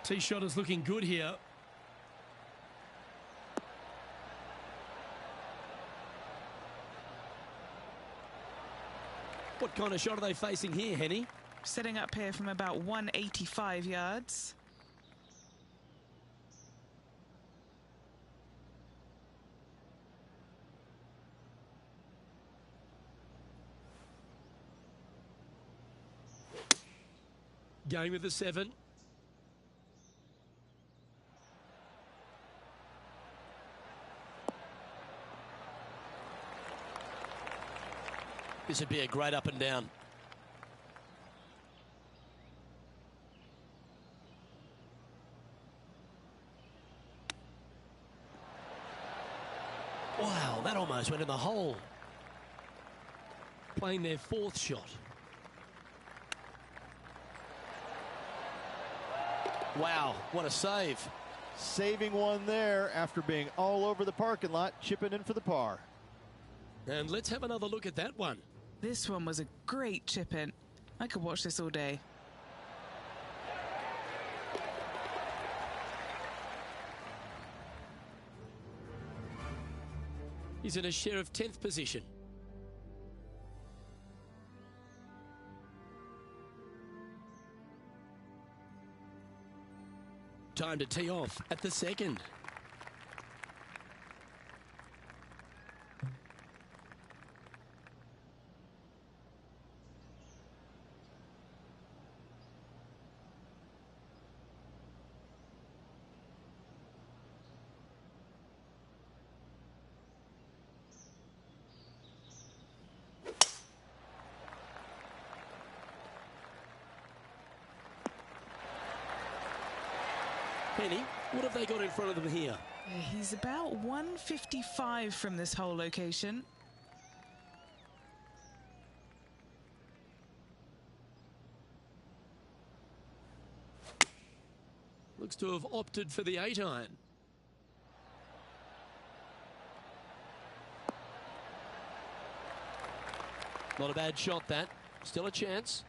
Tee shot is looking good here. What kind of shot are they facing here, Henny? Setting up here from about 185 yards. Going with the 7. This would be a great up and down. Wow, that almost went in the hole. Playing their 4th shot. Wow, what a save. Saving one there after being all over the parking lot, chipping in for the par. And let's have another look at that one. This one was a great chip in. I could watch this all day. He's in a share of 10th position. Time to tee off at the 2nd. Penny, what have they got in front of them here? He's about 155 from this whole location. Looks to have opted for the 8-iron. Not a bad shot, that. Still a chance.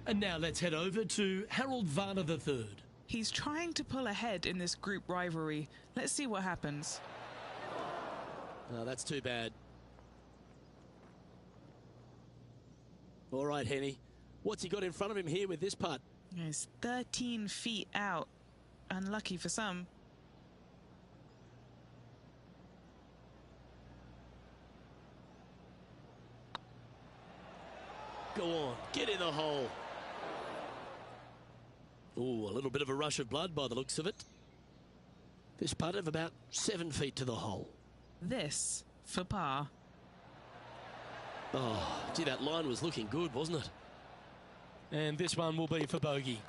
And now let's head over to Harold Varner III. He's trying to pull ahead in this group rivalry. Let's see what happens. Oh, that's too bad. All right, Henny. What's he got in front of him here with this putt? He's 13 feet out. Unlucky for some. Go on, get in the hole. Ooh, a little bit of a rush of blood by the looks of it. This putt of about 7 feet to the hole. This for par. Oh, gee, that line was looking good, wasn't it? And this one will be for bogey.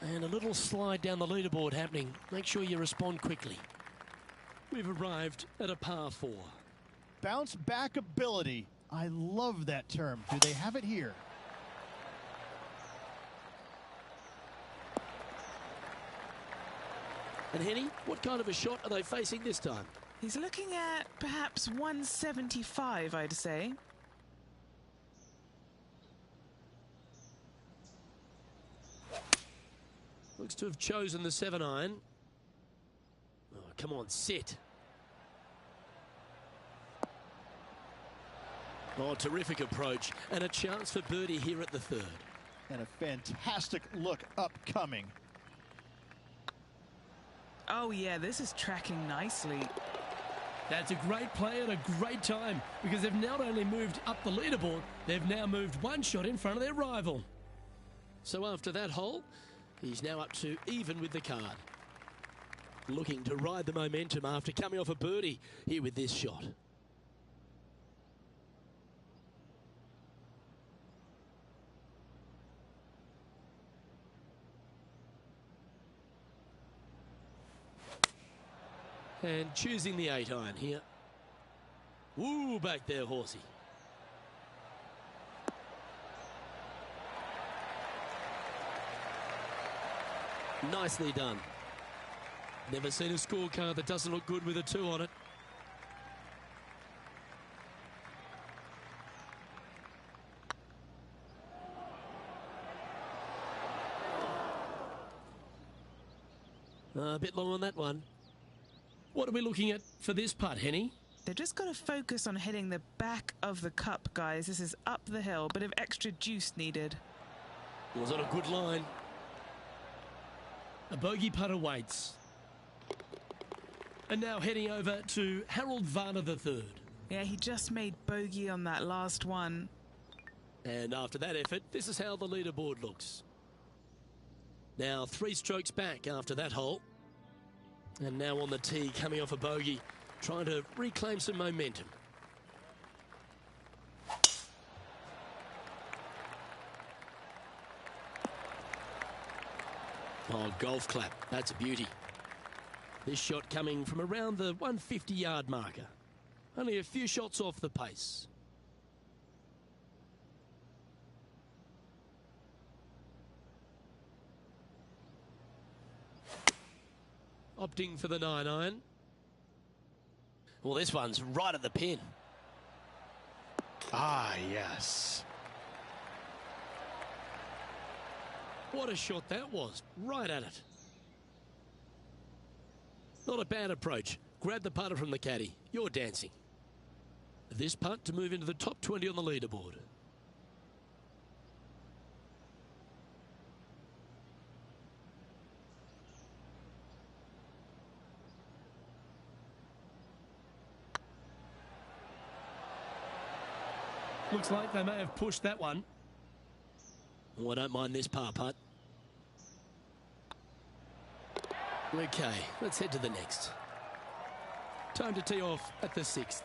And a little slide down the leaderboard happening. Make sure you respond quickly. We've arrived at a par 4. Bounce back ability. I love that term. Do they have it here? And Henny, what kind of a shot are they facing this time? He's looking at perhaps 175, I'd say. Looks to have chosen the 7-iron. Oh, come on, sit. Oh, terrific approach. And a chance for birdie here at the 3rd. And a fantastic look upcoming. Oh yeah, this is tracking nicely. That's a great play at a great time, because they've not only moved up the leaderboard, they've now moved 1 shot in front of their rival. So after that hole, he's now up to even with the card. Looking to ride the momentum after coming off a birdie here with this shot. And choosing the 8-iron here. Woo, back there, horsey. Nicely done. Never seen a scorecard that doesn't look good with a 2 on it. A bit long on that one. What are we looking at for this putt, Henny? They've just got to focus on hitting the back of the cup, guys. This is up the hill, bit of extra juice needed. Was on a good line. A bogey putt awaits. And now heading over to Harold Varner III. Yeah, he just made bogey on that last one. And after that effort, this is how the leaderboard looks. Now 3 strokes back after that hole. And now on the tee, coming off a bogey, trying to reclaim some momentum. Oh, golf clap. That's a beauty. This shot coming from around the 150-yard marker. Only a few shots off the pace. Opting for the 9-iron. Well, this one's right at the pin. Ah, yes. What a shot that was. Right at it. Not a bad approach. Grab the putter from the caddy. You're dancing. This putt to move into the top 20 on the leaderboard. Looks like they may have pushed that one. Oh, I don't mind this par putt. Okay, let's head to the next. Time to tee off at the 6th.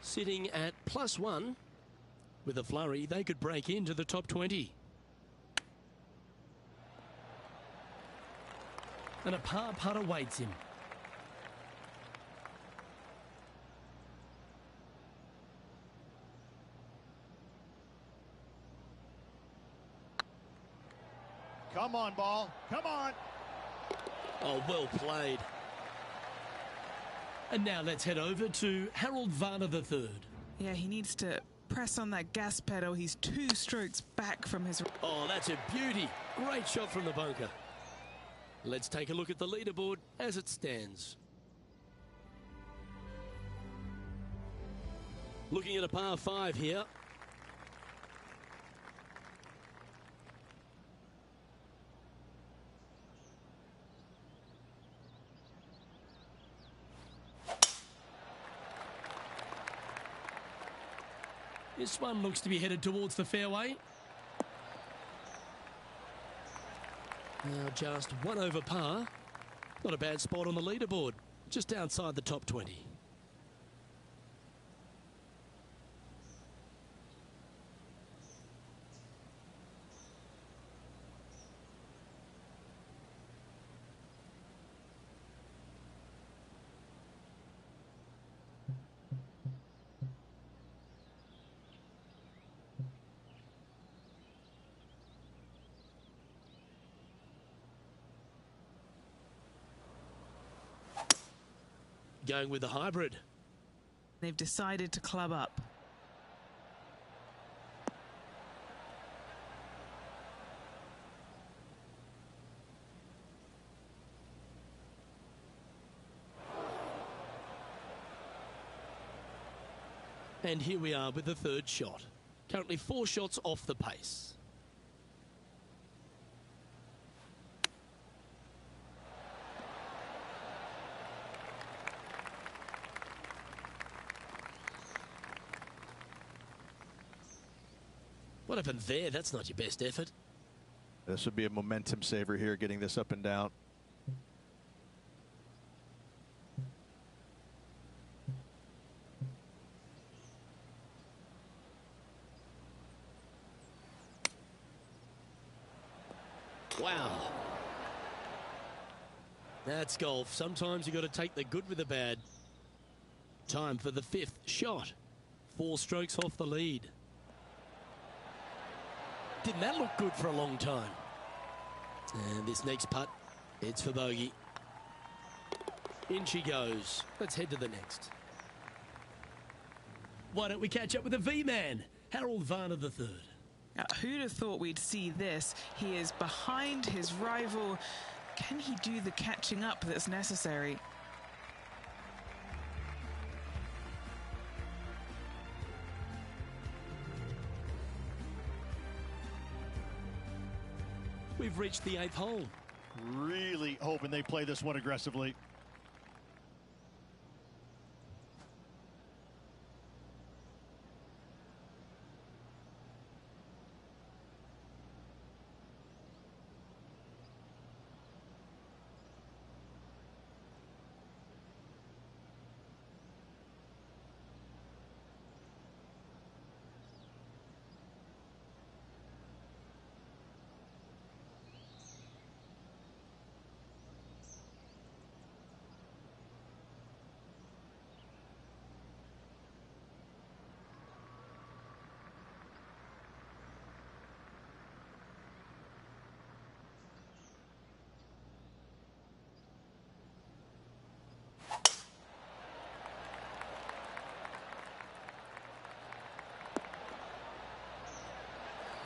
Sitting at +1. With a flurry, they could break into the top 20. And a par putt awaits him. Come on, ball. Come on. Oh, well played. And now let's head over to Harold Varner III. Yeah, he needs to press on that gas pedal. He's 2 strokes back from his... Oh, that's a beauty. Great shot from the bunker. Let's take a look at the leaderboard as it stands. Looking at a par 5 here. This one looks to be headed towards the fairway. Now just 1 over par. Not a bad spot on the leaderboard. Just outside the top 20. Going with the hybrid. They've decided to club up. And here we are with the 3rd shot. Currently 4 shots off the pace. What happened there? That's not your best effort. This would be a momentum saver here, getting this up and down. Wow. That's golf. Sometimes you got to take the good with the bad. Time for the 5th shot. 4 strokes off the lead. Didn't that look good for a long time? And this next putt, it's for bogey. In she goes. Let's head to the next. Why don't we catch up with the V-Man, Harold Varner III. Who'd have thought we'd see this? He is behind his rival. Can he do the catching up that's necessary? We've reached the 8th hole. Really hoping they play this one aggressively.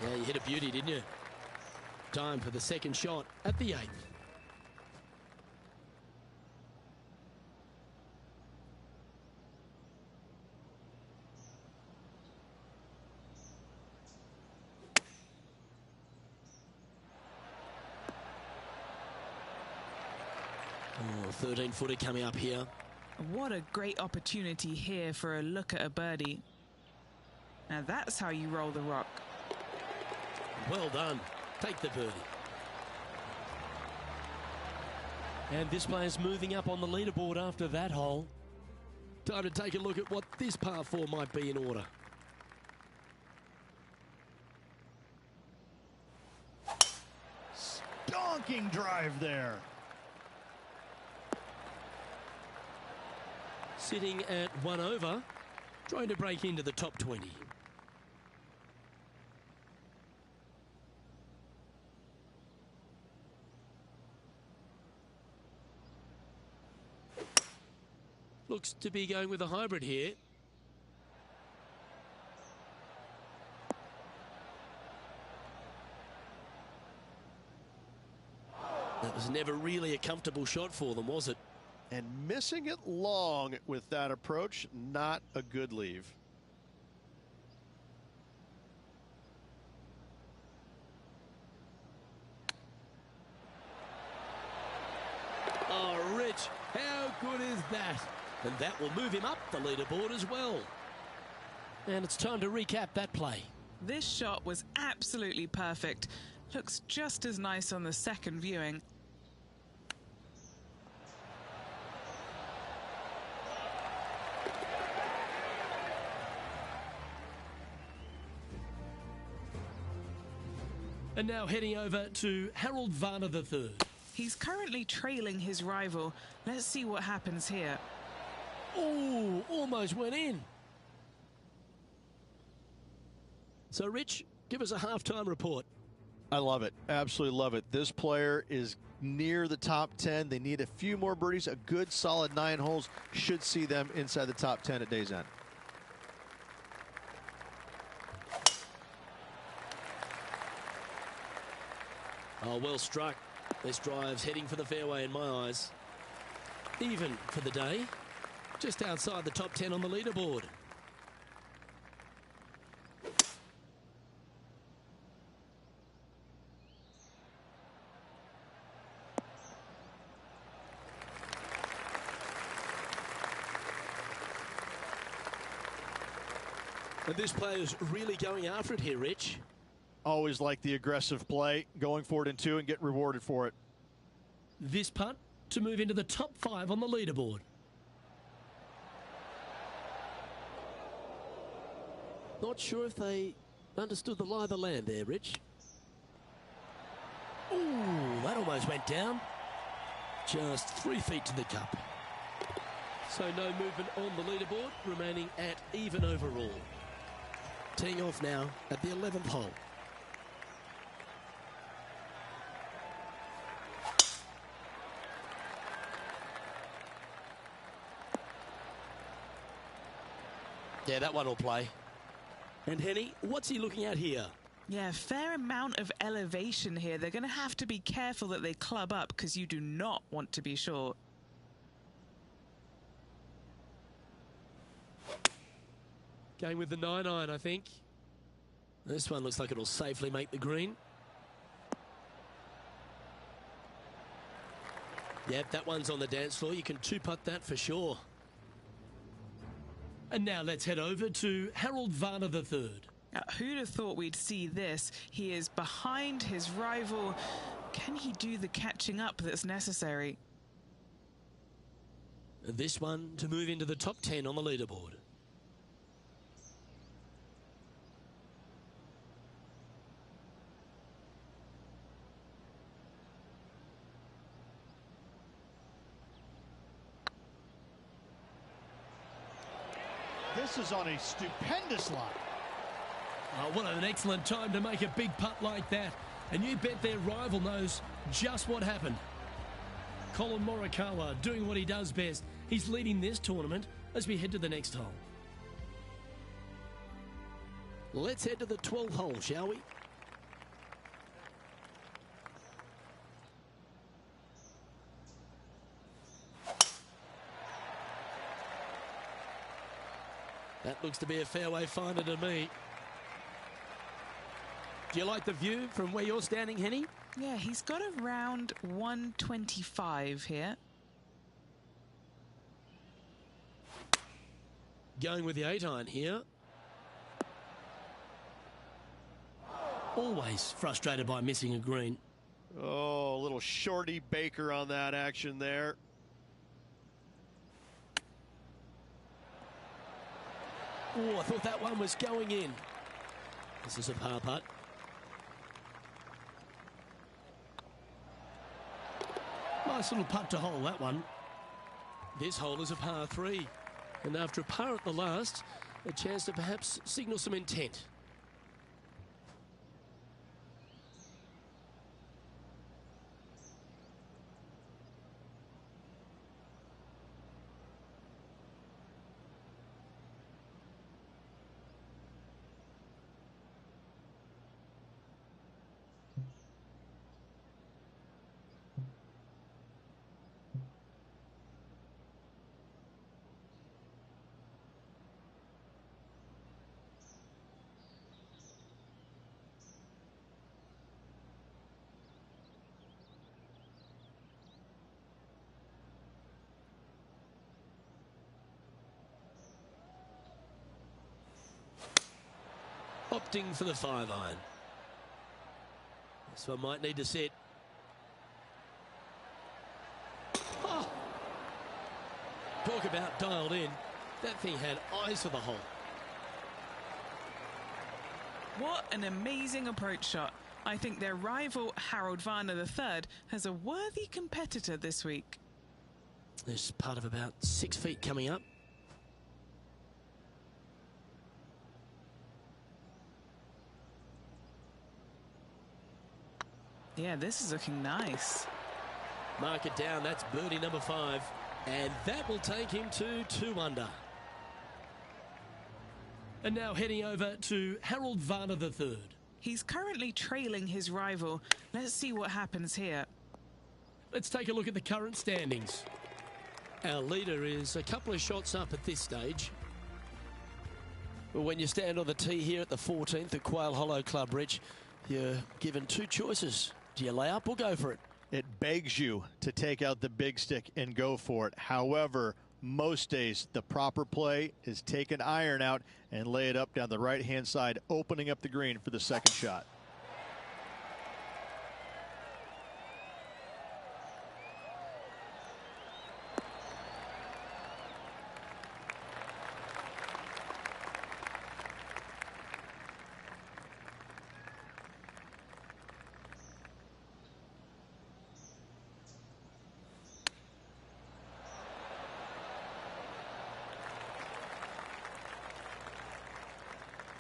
Yeah, you hit a beauty, didn't you? Time for the second shot at the 8th. Oh, 13-footer coming up here. What a great opportunity here for a look at a birdie. Now that's how you roll the rock. Well done. Take the birdie. And this player's moving up on the leaderboard after that hole. Time to take a look at what this par 4 might be in order. Stonking drive there. Sitting at 1 over, trying to break into the top 20. Looks to be going with a hybrid here. That was never really a comfortable shot for them, was it? And missing it long with that approach, not a good leave. Oh, Rich, how good is that? And that will move him up the leaderboard as well. And it's time to recap that play. This shot was absolutely perfect. Looks just as nice on the second viewing. And now heading over to Harold Varner III. He's currently trailing his rival. Let's see what happens here. Oh, almost went in. So, Rich, give us a halftime report. I love it. Absolutely love it. This player is near the top 10. They need a few more birdies. A good, solid 9 holes should see them inside the top 10 at day's end. Oh, well struck. This drive's heading for the fairway in my eyes. Even for the day. Just outside the top 10 on the leaderboard. And this player's really going after it here, Rich. Always like the aggressive play, going for it in 2 and get rewarded for it. This putt to move into the top 5 on the leaderboard. Not sure if they understood the lie of the land there, Rich. Ooh, that almost went down. Just 3 feet to the cup. So no movement on the leaderboard, remaining at even overall. Teeing off now at the 11th hole. Yeah, that one will play. And Henny, what's he looking at here? Yeah, fair amount of elevation here. They're going to have to be careful that they club up because you do not want to be short. Going with the 9-iron, I think. This one looks like it'll safely make the green. Yep, that one's on the dance floor. You can two-putt that for sure. And now let's head over to Harold Varner III. Who'd have thought we'd see this? He is behind his rival. Can he do the catching up that's necessary? This one to move into the top 10 on the leaderboard. This is on a stupendous line. Oh, what an excellent time to make a big putt like that. And you bet their rival knows just what happened. Colin Morikawa doing what he does best. He's leading this tournament as we head to the next hole. Let's head to the 12th hole, shall we? That looks to be a fairway finder to me. Do you like the view from where you're standing, Henny? Yeah, he's got around 125 here. Going with the 8-iron here. Always frustrated by missing a green. Oh, a little shorty Baker on that action there. Oh, I thought that one was going in. This is a par putt. Nice little putt to hole, that one. This hole is a par 3. And after a par at the last, a chance to perhaps signal some intent. Opting for the 5-iron. This one might need to sit. Oh. Talk about dialed in. That thing had eyes for the hole. What an amazing approach shot. I think their rival, Harold Varner III, has a worthy competitor this week. There's part of about 6 feet coming up. Yeah, this is looking nice. Mark it down. That's birdie number 5. And that will take him to 2 under. And now heading over to Harold Varner III. He's currently trailing his rival. Let's see what happens here. Let's take a look at the current standings. Our leader is a couple of shots up at this stage. But when you stand on the tee here at the 14th at Quail Hollow Club, Rich, you're given 2 choices. Do you lay up or go for it? It begs you to take out the big stick and go for it. However, most days the proper play is take an iron out and lay it up down the right-hand side, opening up the green for the second shot.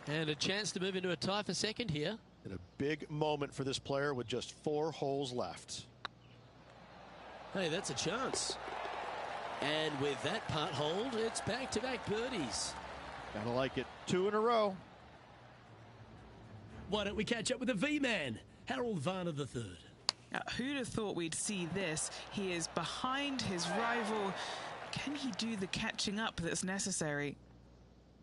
And a chance to move into a tie for second here. And a big moment for this player with just 4 holes left. Hey, that's a chance. And with that putt hold, it's back-to-back birdies. Gotta like it. 2 in a row. Why don't we catch up with the V-Man, Harold Varner III. Now, who'd have thought we'd see this? He is behind his rival. Can he do the catching up that's necessary?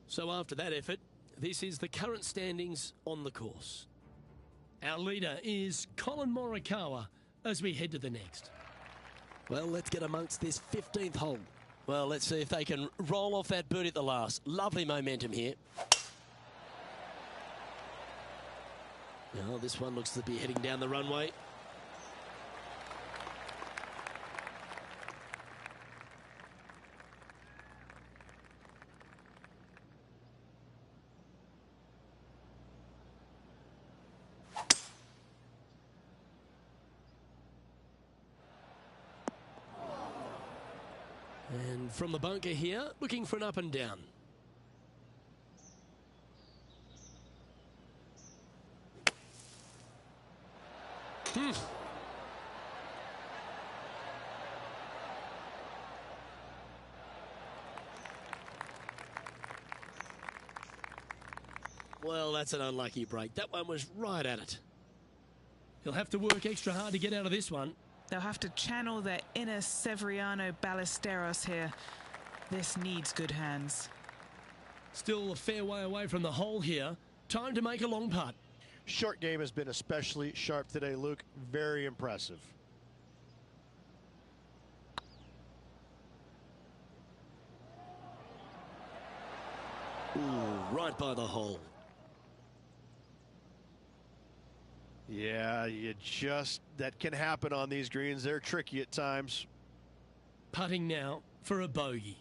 So after that effort, this is the current standings on the course. Our leader is Colin Morikawa as we head to the next. Well, let's get amongst this 15th hole. Well, let's see if they can roll off that birdie at the last. Lovely momentum here. Well, this one looks to be heading down the runway. And from the bunker here, looking for an up and down. Well, that's an unlucky break. That one was right at it. He'll have to work extra hard to get out of this one. They'll have to channel their inner Severiano Ballesteros here. This needs good hands. Still a fair way away from the hole here. Time to make a long putt. Short game has been especially sharp today, Luke. Very impressive. Ooh, right by the hole. Yeah, that can happen on these greens. They're tricky at times. Putting now for a bogey.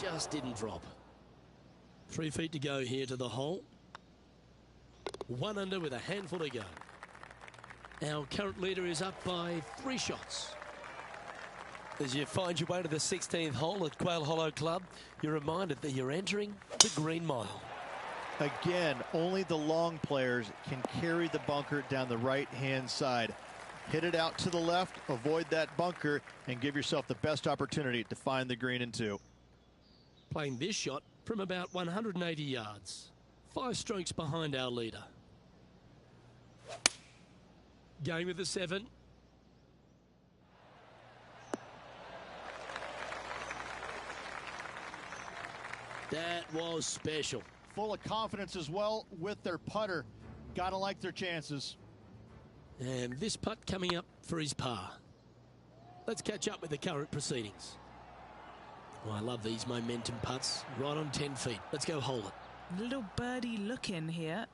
Just didn't drop. 3 feet to go here to the hole. 1 under with a handful to go. Our current leader is up by 3 shots. As you find your way to the 16th hole at Quail Hollow Club, you're reminded that you're entering the Green Mile. Again, only the long players can carry the bunker down the right-hand side. Hit it out to the left, avoid that bunker, and give yourself the best opportunity to find the green in 2. Playing this shot from about 180 yards. 5 strokes behind our leader. Going with the 7. That was special. Full of confidence as well with their putter. Gotta like their chances. And this putt coming up for his par. Let's catch up with the current proceedings. Oh, I love these momentum putts. Right on 10 feet. Let's go hold it. Little birdie look in here.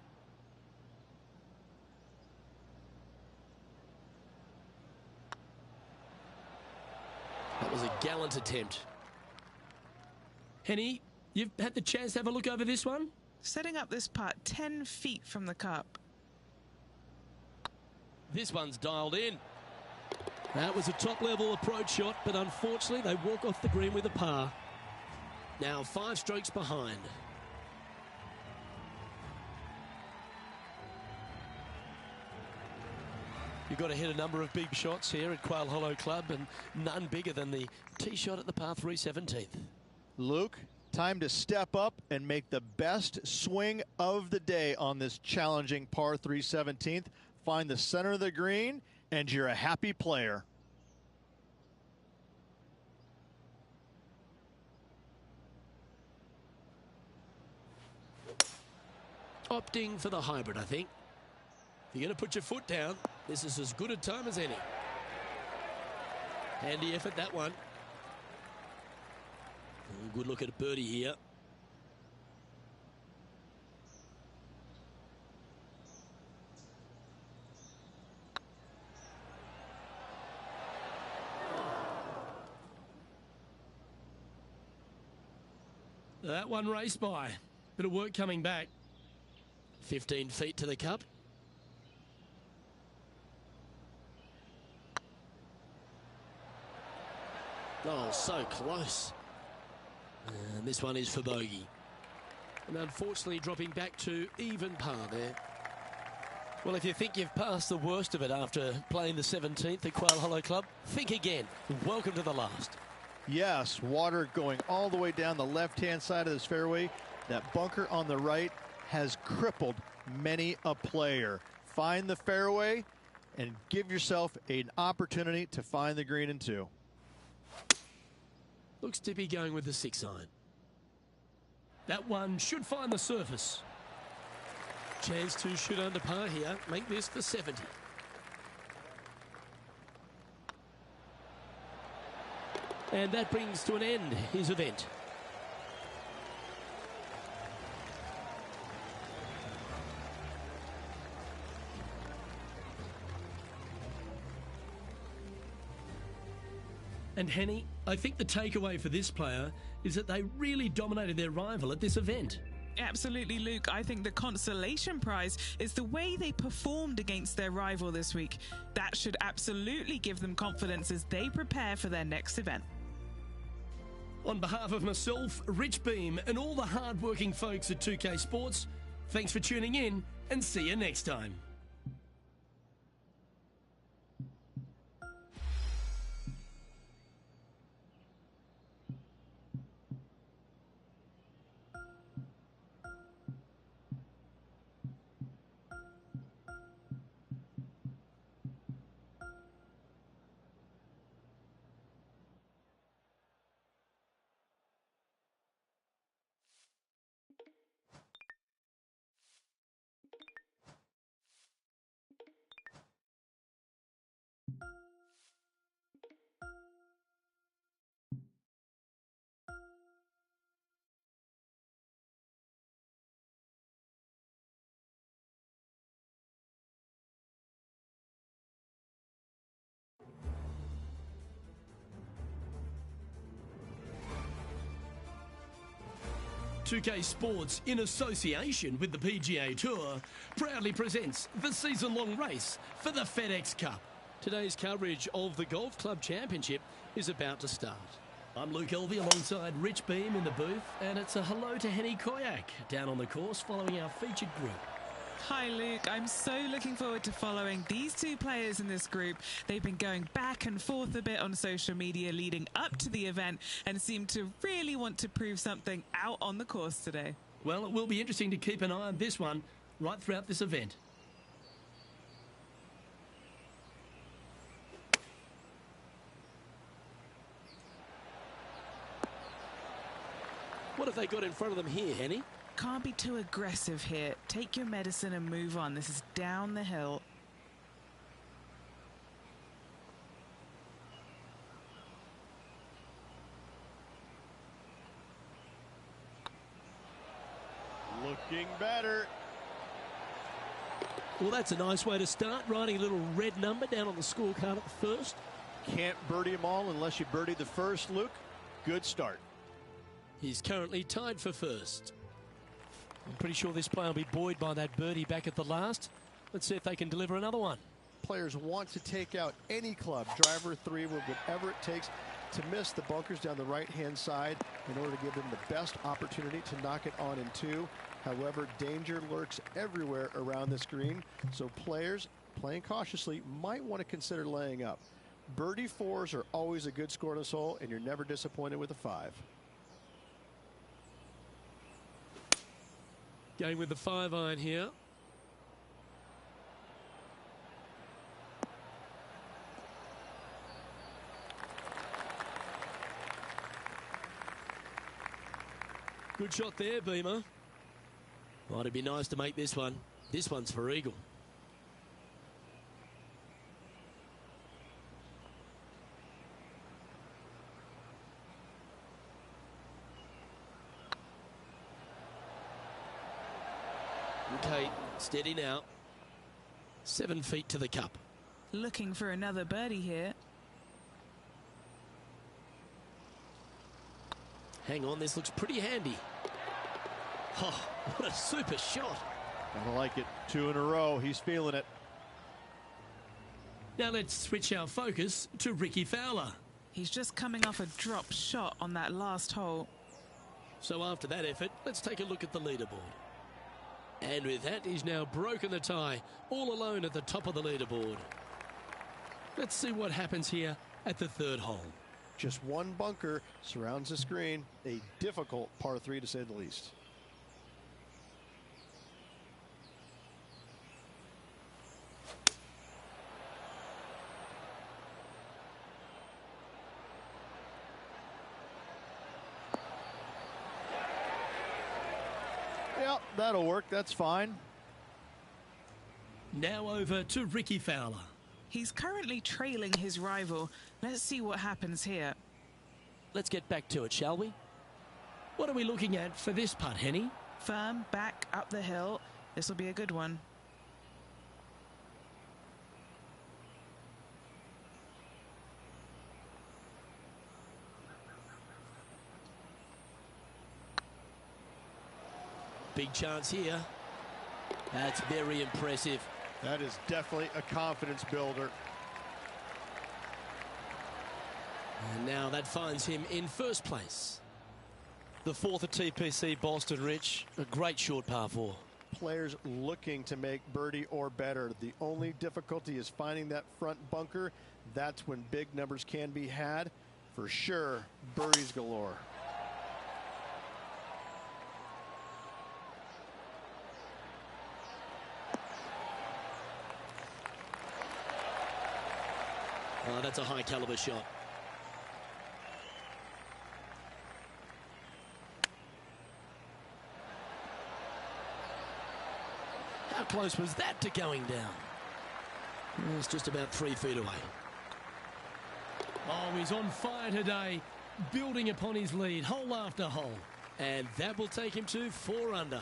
That was a gallant attempt. Henny, you've had the chance to have a look over this one? Setting up this putt 10 feet from the cup. This one's dialed in. That was a top-level approach shot, but unfortunately they walk off the green with a par. Now 5 strokes behind. You've got to hit a number of big shots here at Quail Hollow Club, and none bigger than the tee shot at the par 3 17th. Luke, time to step up and make the best swing of the day on this challenging par 3 17th. Find the center of the green, and you're a happy player. Opting for the hybrid, I think. If you're going to put your foot down, this is as good a time as any. Handy effort, that one. Good look at a birdie here. That one raced by. Bit of work coming back. 15 feet to the cup. Oh, so close. And this one is for bogey. And unfortunately dropping back to even par there. Well, if you think you've passed the worst of it after playing the 17th at Quail Hollow Club, think again. Welcome to the last. Yes, water going all the way down the left-hand side of this fairway. That bunker on the right has crippled many a player. Find the fairway and give yourself an opportunity to find the green in 2. Looks to be going with the 6-iron. That one should find the surface. Chance to shoot under par here. Make this for 70. And that brings to an end his event. And Henny, I think the takeaway for this player is that they really dominated their rival at this event. Absolutely, Luke. I think the consolation prize is the way they performed against their rival this week. That should absolutely give them confidence as they prepare for their next event. On behalf of myself, Rich Beem, and all the hard-working folks at 2K Sports, thanks for tuning in and see you next time. .2K Sports, in association with the PGA Tour, proudly presents the season-long race for the FedEx Cup. Today's coverage of the Golf Club Championship is about to start. I'm Luke Elvey alongside Rich Beem in the booth, and it's a hello to Henny Koyak down on the course following our featured group. Hi, Luke. I'm so looking forward to following these two players in this group. They've been going back and forth a bit on social media leading up to the event and seem to really want to prove something out on the course today. Well, it will be interesting to keep an eye on this one right throughout this event. What have they got in front of them here, Henny? Can't be too aggressive here. Take your medicine and move on. This is down the hill. Looking better. Well, that's a nice way to start, writing a little red number down on the scorecard at the first. Can't birdie them all unless you birdie the first, Luke. Good start. He's currently tied for first. I'm pretty sure this player will be buoyed by that birdie back at the last. Let's see if they can deliver another one. Players want to take out any club, driver, 3 wood, whatever it takes to miss the bunkers down the right-hand side in order to give them the best opportunity to knock it on in 2. However, danger lurks everywhere around this green, so players playing cautiously might want to consider laying up. Birdie 4s are always a good score on this hole, and you're never disappointed with a 5. Going with the 5-iron here. Good shot there, Beamer. Might it be nice to make this one. This one's for eagle. Okay, steady now. 7 feet to the cup. Looking for another birdie here. Hang on, this looks pretty handy. Oh, what a super shot. I like it. 2 in a row. He's feeling it. Now let's switch our focus to Ricky Fowler. He's just coming off a drop shot on that last hole. So after that effort, let's take a look at the leaderboard. And with that, he's now broken the tie, all alone at the top of the leaderboard. Let's see what happens here at the third hole. Just one bunker surrounds the screen. A difficult par 3 to say the least. Yep, that'll work. That's fine. Now over to Rickie Fowler. He's currently trailing his rival. Let's see what happens here. Let's get back to it, shall we? What are we looking at for this putt, Henny? Firm, back, up the hill. This will be a good one. Big chance here. That's very impressive. That is definitely a confidence builder. And now that finds him in first place. The fourth at TPC Boston, Rich. A great short par 4. Players looking to make birdie or better. The only difficulty is finding that front bunker. That's when big numbers can be had. For sure, birdies galore. Oh, that's a high caliber shot. How close was that to going down? It's just about 3 feet away. Oh, he's on fire today, building upon his lead, hole after hole. And that will take him to 4 under.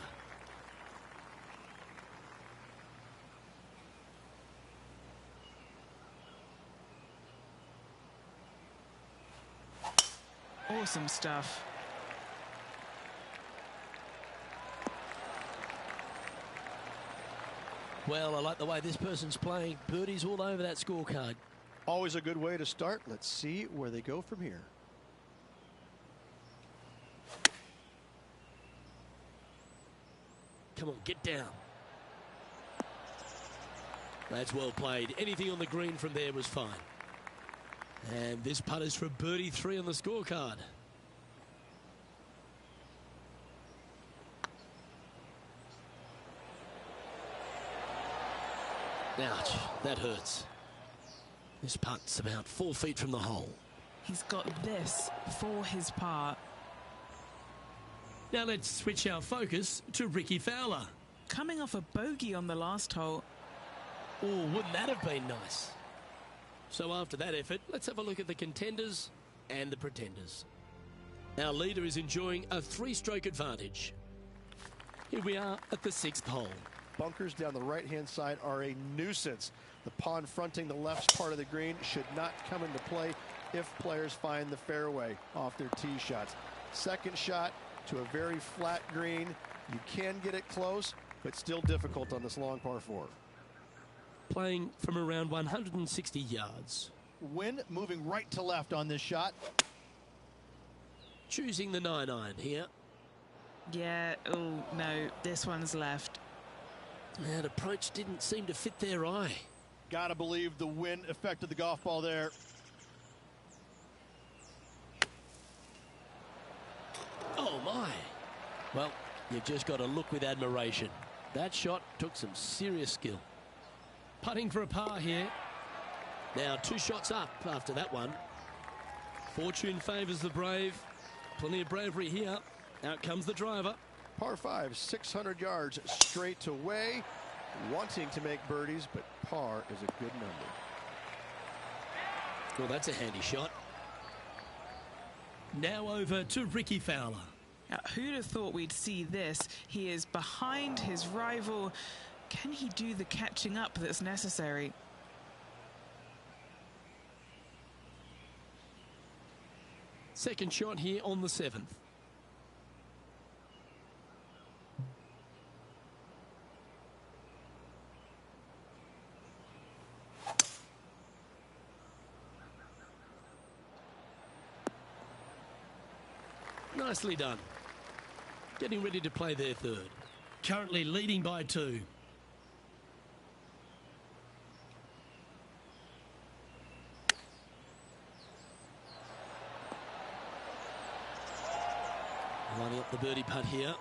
Awesome stuff. Well, I like the way this person's playing. Birdies all over that scorecard. Always a good way to start. Let's see where they go from here. Come on, get down. That's well played. Anything on the green from there was fine. And this putt is for birdie 3 on the scorecard. Ouch, that hurts. This putt's about 4 feet from the hole. He's got this for his par. Now let's switch our focus to Rickie Fowler. Coming off a bogey on the last hole. Oh, wouldn't that have been nice? So after that effort, let's have a look at the contenders and the pretenders. Our leader is enjoying a 3-stroke advantage. Here we are at the 6th hole. Bunkers down the right-hand side are a nuisance. The pond fronting the left part of the green should not come into play if players find the fairway off their tee shots. Second shot to a very flat green. You can get it close, but still difficult on this long par 4. Playing from around 160 yards. Wind moving right to left on this shot. Choosing the 9-iron here. Yeah, oh no, this one's left. That approach didn't seem to fit their eye. Gotta believe the wind affected the golf ball there. Oh my. Well, you've just got to look with admiration. That shot took some serious skill. Putting for a par here. Now 2 shots up after that one. Fortune favours the brave. Plenty of bravery here. Out comes the driver. Par 5, 600 yards straight away. Wanting to make birdies, but par is a good number. Well, that's a handy shot. Now over to Rickie Fowler. Now, who'd have thought we'd see this? He is behind his rival. Can he do the catching up that's necessary? Second shot here on the 7th. Nicely done. Getting ready to play their third. Currently leading by 2. Lining up the birdie putt here.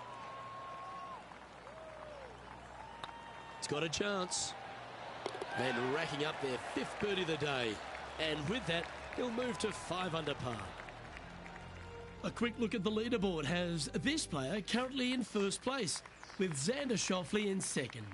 It's got a chance. And racking up their 5th birdie of the day. And with that, he'll move to 5 under par. A quick look at the leaderboard has this player currently in first place, with Xander Schauffele in second.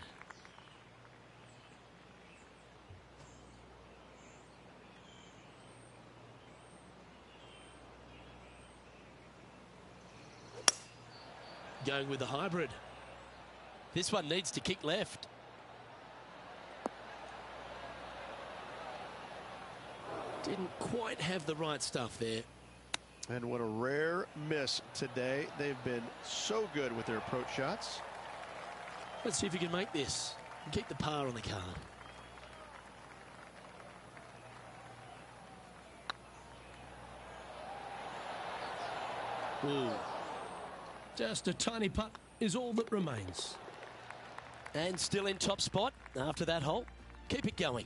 Going with the hybrid. This one needs to kick left. Didn't quite have the right stuff there. And what a rare miss today. They've been so good with their approach shots. Let's see if he can make this and keep the par on the card. Ooh. Just a tiny putt is all that remains. And still in top spot after that hole. Keep it going.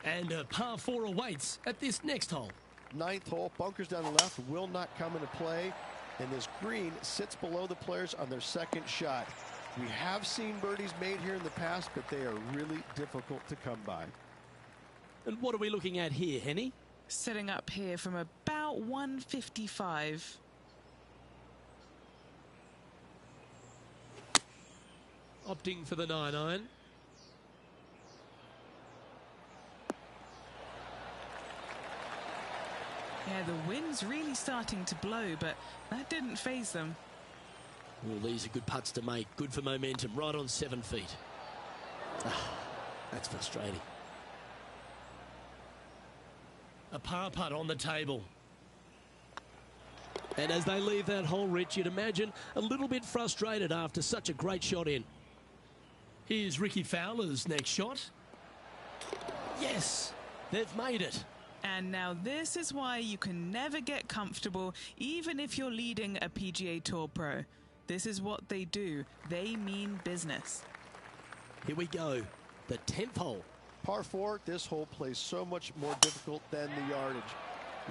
And a par 4 awaits at this next hole. 9th hole, bunkers down the left will not come into play, and this green sits below the players on their second shot. We have seen birdies made here in the past, but they are really difficult to come by. And what are we looking at here, Henny? Setting up here from about 155. Opting for the 9-iron. Yeah, the wind's really starting to blow, but that didn't faze them. Well, these are good putts to make. Good for momentum. Right on 7 feet. That's frustrating. A par putt on the table. And as they leave that hole, Rich, you'd imagine a little bit frustrated after such a great shot in. Here's Ricky Fowler's next shot. Yes, they've made it. And now this is why you can never get comfortable, even if you're leading a PGA Tour pro. This is what they do. They mean business. Here we go. The 10th hole. Par 4, this hole plays so much more difficult than the yardage.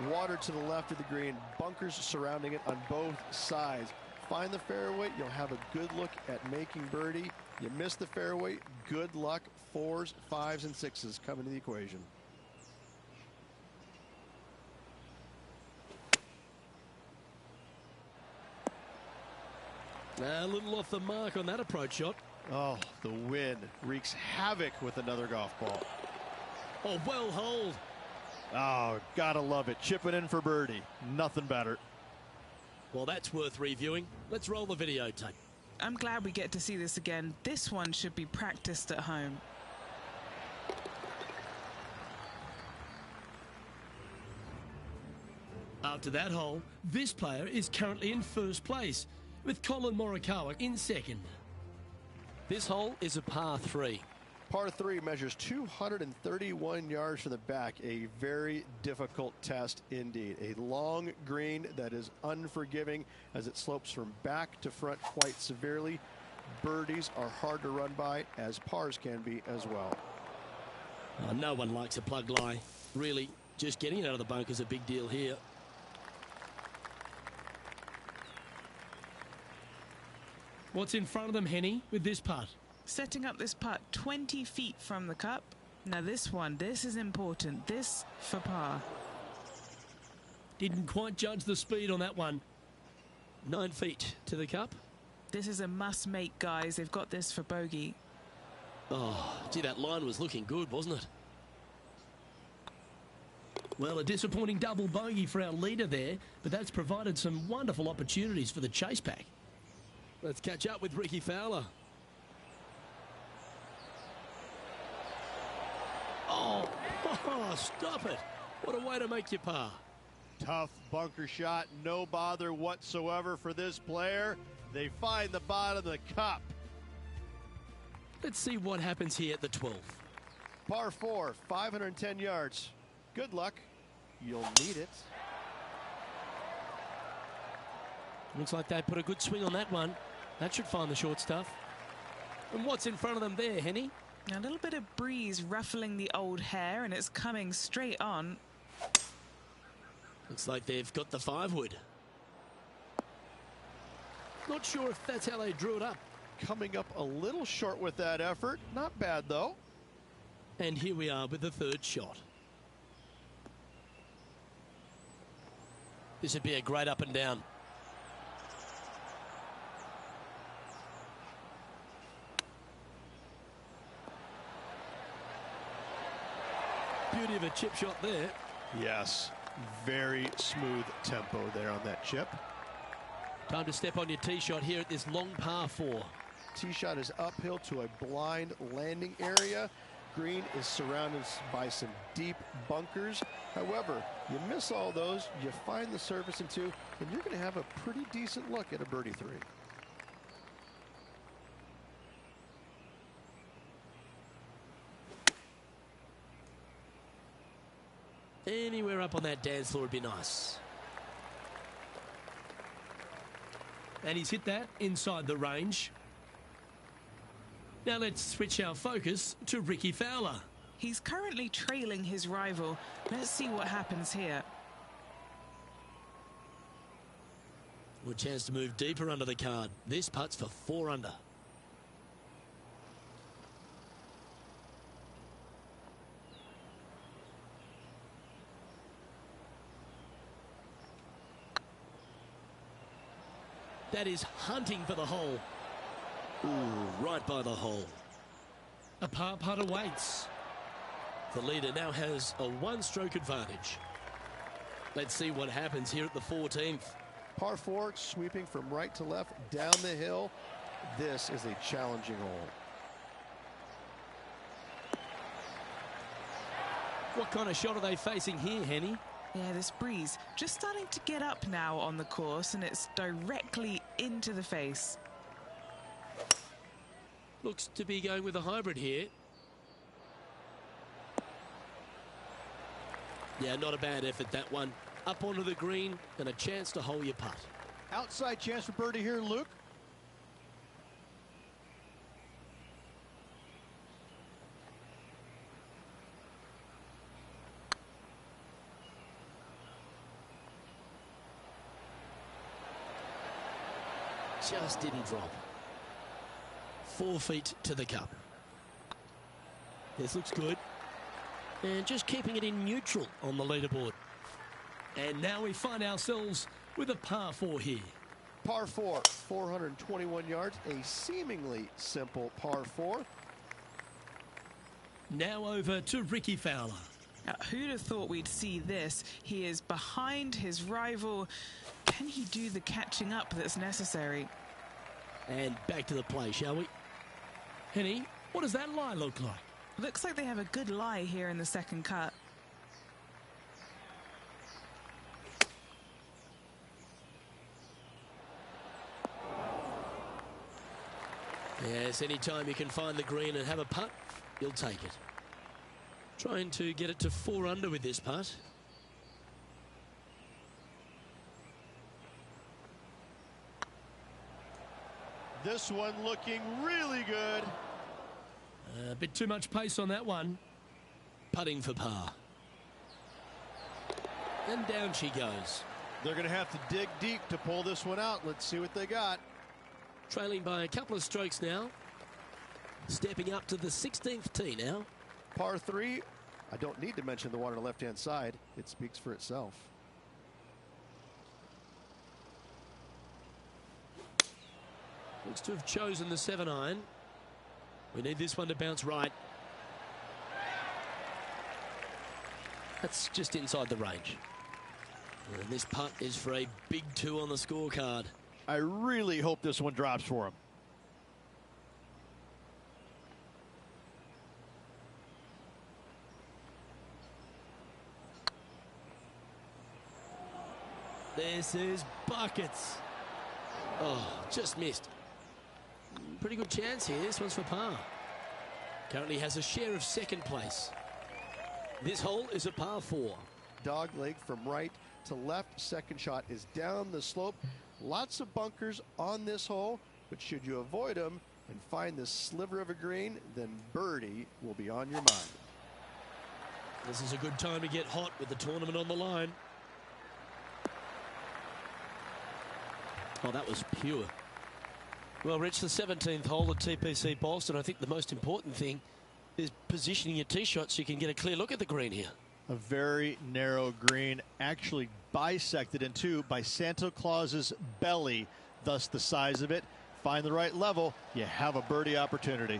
Water to the left of the green, bunkers surrounding it on both sides. Find the fairway, you'll have a good look at making birdie. You miss the fairway, good luck. 4s, 5s, and 6s come into the equation. A little off the mark on that approach shot. Oh, the wind wreaks havoc with another golf ball. Oh, well holed. Oh, gotta love it. Chipping in for birdie. Nothing better. Well, that's worth reviewing. Let's roll the videotape. I'm glad we get to see this again. This one should be practiced at home. After that hole, this player is currently in first place, with Colin Morikawa in second. This hole is a par 3. Par 3 measures 231 yards from the back. A very difficult test indeed. A long green that is unforgiving as it slopes from back to front quite severely. Birdies are hard to run by, as pars can be as well. No one likes a plug lie. Really, just getting it out of the bunker is a big deal here. What's in front of them, Henny, with this putt? Setting up this putt 20 feet from the cup. Now this one, this is important. This for par. Didn't quite judge the speed on that one. 9 feet to the cup. This is a must make, guys. They've got this for bogey. Oh, gee, that line was looking good, wasn't it? Well, a disappointing double bogey for our leader there, but that's provided some wonderful opportunities for the chase pack. Let's catch up with Ricky Fowler. Oh, stop it. What a way to make your par. Tough bunker shot, no bother whatsoever for this player. They find the bottom of the cup. Let's see what happens here at the 12th. Par 4, 510 yards. Good luck. You'll need it. Looks like they put a good swing on that one. That should find the short stuff. And what's in front of them there, Henny? A little bit of breeze ruffling the old hair, and it's coming straight on. Looks like they've got the 5-wood. Not sure if that's how they drew it up. Coming up a little short with that effort. Not bad, though. And here we are with the 3rd shot. This would be a great up and down. Beauty of a chip shot there. Yes, very smooth tempo there on that chip. Time to step on your tee shot here at this long par 4. Tee shot is uphill to a blind landing area. Green is surrounded by some deep bunkers. However, you miss all those, you find the surface in 2, and you're going to have a pretty decent look at a birdie 3. Anywhere up on that dance floor would be nice. And he's hit that inside the range. Now let's switch our focus to Rickie Fowler. He's currently trailing his rival. Let's see what happens here. Well, a chance to move deeper under the card. This putt's for 4 under. That is hunting for the hole. Ooh, right by the hole. A par putt awaits. The leader now has a 1-stroke advantage. Let's see what happens here at the 14th. Par 4, sweeping from right to left down the hill. This is a challenging hole. What kind of shot are they facing here, Henny? Yeah, this breeze just starting to get up now on the course, and it's directly into the face. Looks to be going with a hybrid here. Yeah, not a bad effort, that one. Up onto the green and a chance to hole your putt. Outside chance for birdie here, Luke. Just didn't drop. 4 feet to the cup. This looks good. And just keeping it in neutral on the leaderboard. And now we find ourselves with a par 4 here. Par 4, 421 yards, a seemingly simple par 4. Now over to Rickie Fowler. Now, who'd have thought we'd see this? He is behind his rival. Can he do the catching up that's necessary? And back to the play, shall we? Henny, what does that lie look like? Looks like they have a good lie here in the second cut. Yes, anytime you can find the green and have a putt, you'll take it. Trying to get it to 4 under with this putt. This one looking really good. A bit too much pace on that one. Putting for par. And down she goes. They're going to have to dig deep to pull this one out. Let's see what they got. Trailing by a couple of strokes now. Stepping up to the 16th tee now. Par 3, I don't need to mention the one on the left-hand side. It speaks for itself. Looks to have chosen the 7-iron. We need this one to bounce right. That's just inside the range. And this putt is for a big 2 on the scorecard. I really hope this one drops for him. This is buckets. Oh, just missed. Pretty good chance here. This one's for par. Currently has a share of 2nd place. This hole is a par 4. Dog leg from right to left. Second shot is down the slope. Lots of bunkers on this hole, but should you avoid them and find this sliver of a green, then birdie will be on your mind. This is a good time to get hot with the tournament on the line. Oh, that was pure. Well, Rich, the 17th hole at TPC Boston, I think the most important thing is positioning your tee shot so you can get a clear look at the green here. A very narrow green, actually bisected in two by Santa Claus's belly, thus the size of it. Find the right level, you have a birdie opportunity.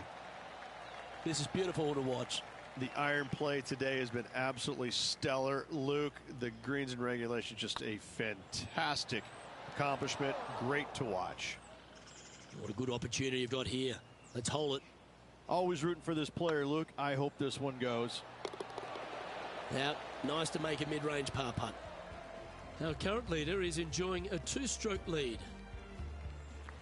This is beautiful to watch. The iron play today has been absolutely stellar. Luke, the greens in regulation, just a fantastic accomplishment. Great to watch. What a good opportunity you've got here. Let's hold it. Always rooting for this player, Luke. I hope this one goes. Now, nice to make a mid-range par putt. Our current leader is enjoying a two-stroke lead.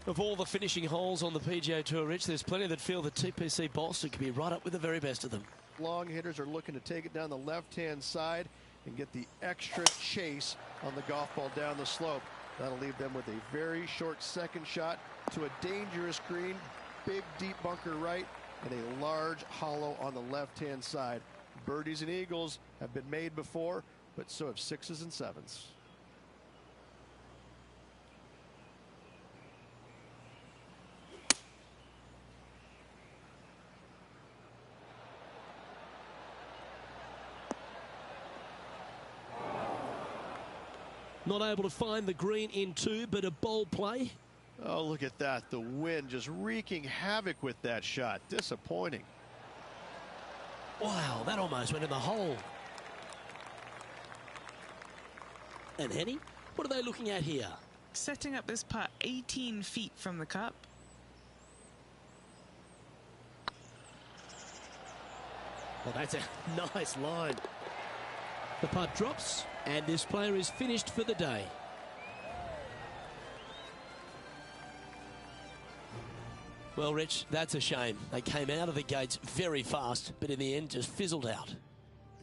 Of all the finishing holes on the PGA Tour, Rich, there's plenty that feel that TPC Boston could be right up with the very best of them. Long hitters are looking to take it down the left-hand side and get the extra chase on the golf ball down the slope. That'll leave them with a very short second shot to a dangerous green, big deep bunker right, and a large hollow on the left-hand side. Birdies and eagles have been made before, but so have sixes and sevens. Not able to find the green in two, but a bold play. Oh, look at that. The wind just wreaking havoc with that shot. Disappointing. Wow, that almost went in the hole. And Henny, what are they looking at here? Setting up this putt 18 feet from the cup. Well, that's a nice line. The putt drops, and this player is finished for the day. Well, Rich, that's a shame. They came out of the gates very fast, but in the end just fizzled out.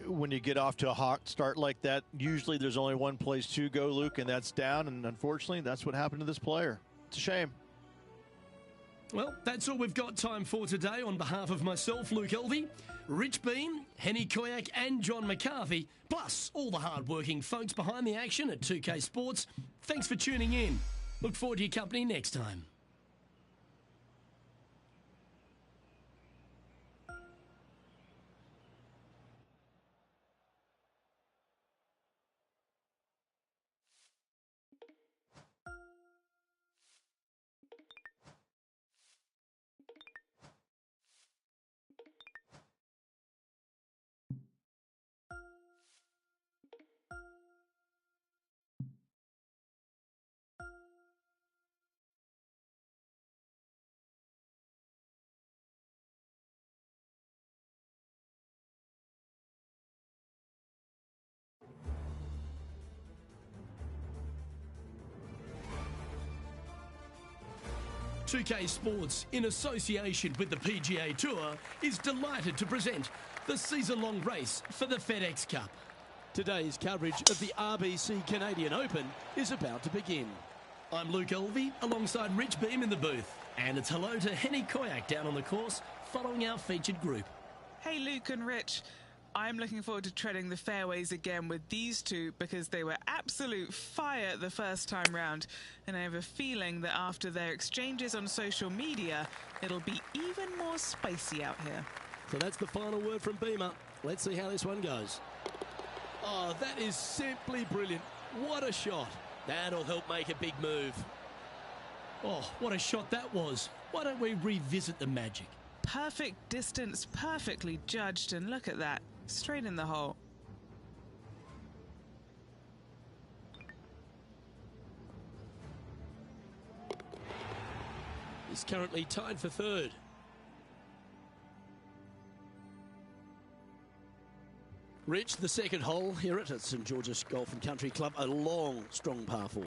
When you get off to a hot start like that, usually there's only one place to go, Luke, and that's down. And unfortunately, that's what happened to this player. It's a shame. Well, that's all we've got time for today. On behalf of myself, Luke Elvey, Rich Beem, Henny Koyak and John McCarthy, plus all the hard-working folks behind the action at 2K Sports, thanks for tuning in. Look forward to your company next time. .2K Sports, in association with the PGA Tour, is delighted to present the season-long race for the FedEx Cup. Today's coverage of the RBC Canadian Open is about to begin. I'm Luke Elvey, alongside Rich Beem in the booth. And it's hello to Henny Koyak down on the course, following our featured group. Hey, Luke and Rich. I'm looking forward to treading the fairways again with these two because they were absolute fire the first time round, and I have a feeling that after their exchanges on social media, it'll be even more spicy out here. So that's the final word from Beamer. Let's see how this one goes. Oh, that is simply brilliant. What a shot. That'll help make a big move. Oh, what a shot that was. Why don't we revisit the magic? Perfect distance, perfectly judged, and look at that. Straight in the hole. He's currently tied for third. Rich, the second hole here at St George's Golf and Country Club, a long, strong par 4.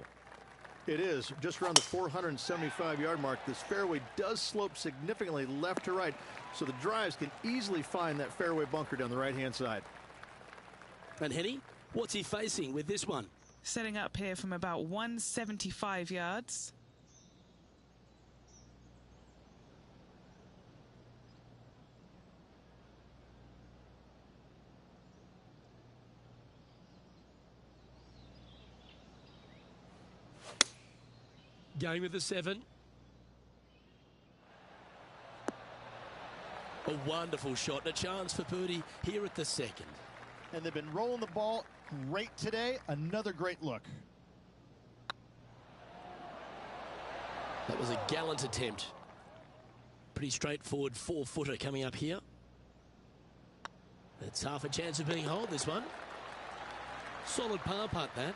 It is just around the 475-yard mark. This fairway does slope significantly left to right, so the drives can easily find that fairway bunker down the right-hand side. And Henny, what's he facing with this one? Setting up here from about 175 yards. Going with the 7. A wonderful shot and a chance for Purdy here at the 2nd. And they've been rolling the ball great today. Another great look. That was a gallant attempt. Pretty straightforward 4-footer coming up here. It's half a chance of being holed, this one. Solid par putt, that.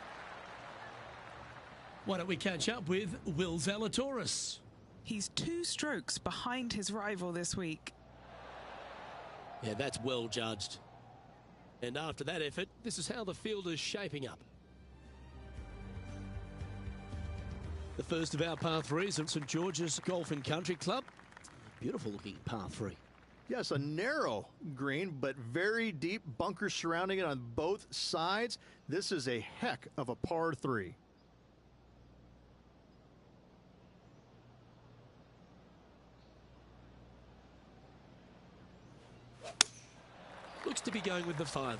Why don't we catch up with Will Zalatoris? He's 2 strokes behind his rival this week. Yeah, that's well judged. And after that effort, this is how the field is shaping up. The first of our par 3s at St George's Golf and Country Club. Beautiful looking par 3. Yes, a narrow green, but very deep, bunkers surrounding it on both sides. This is a heck of a par 3. Looks to be going with the 5-iron.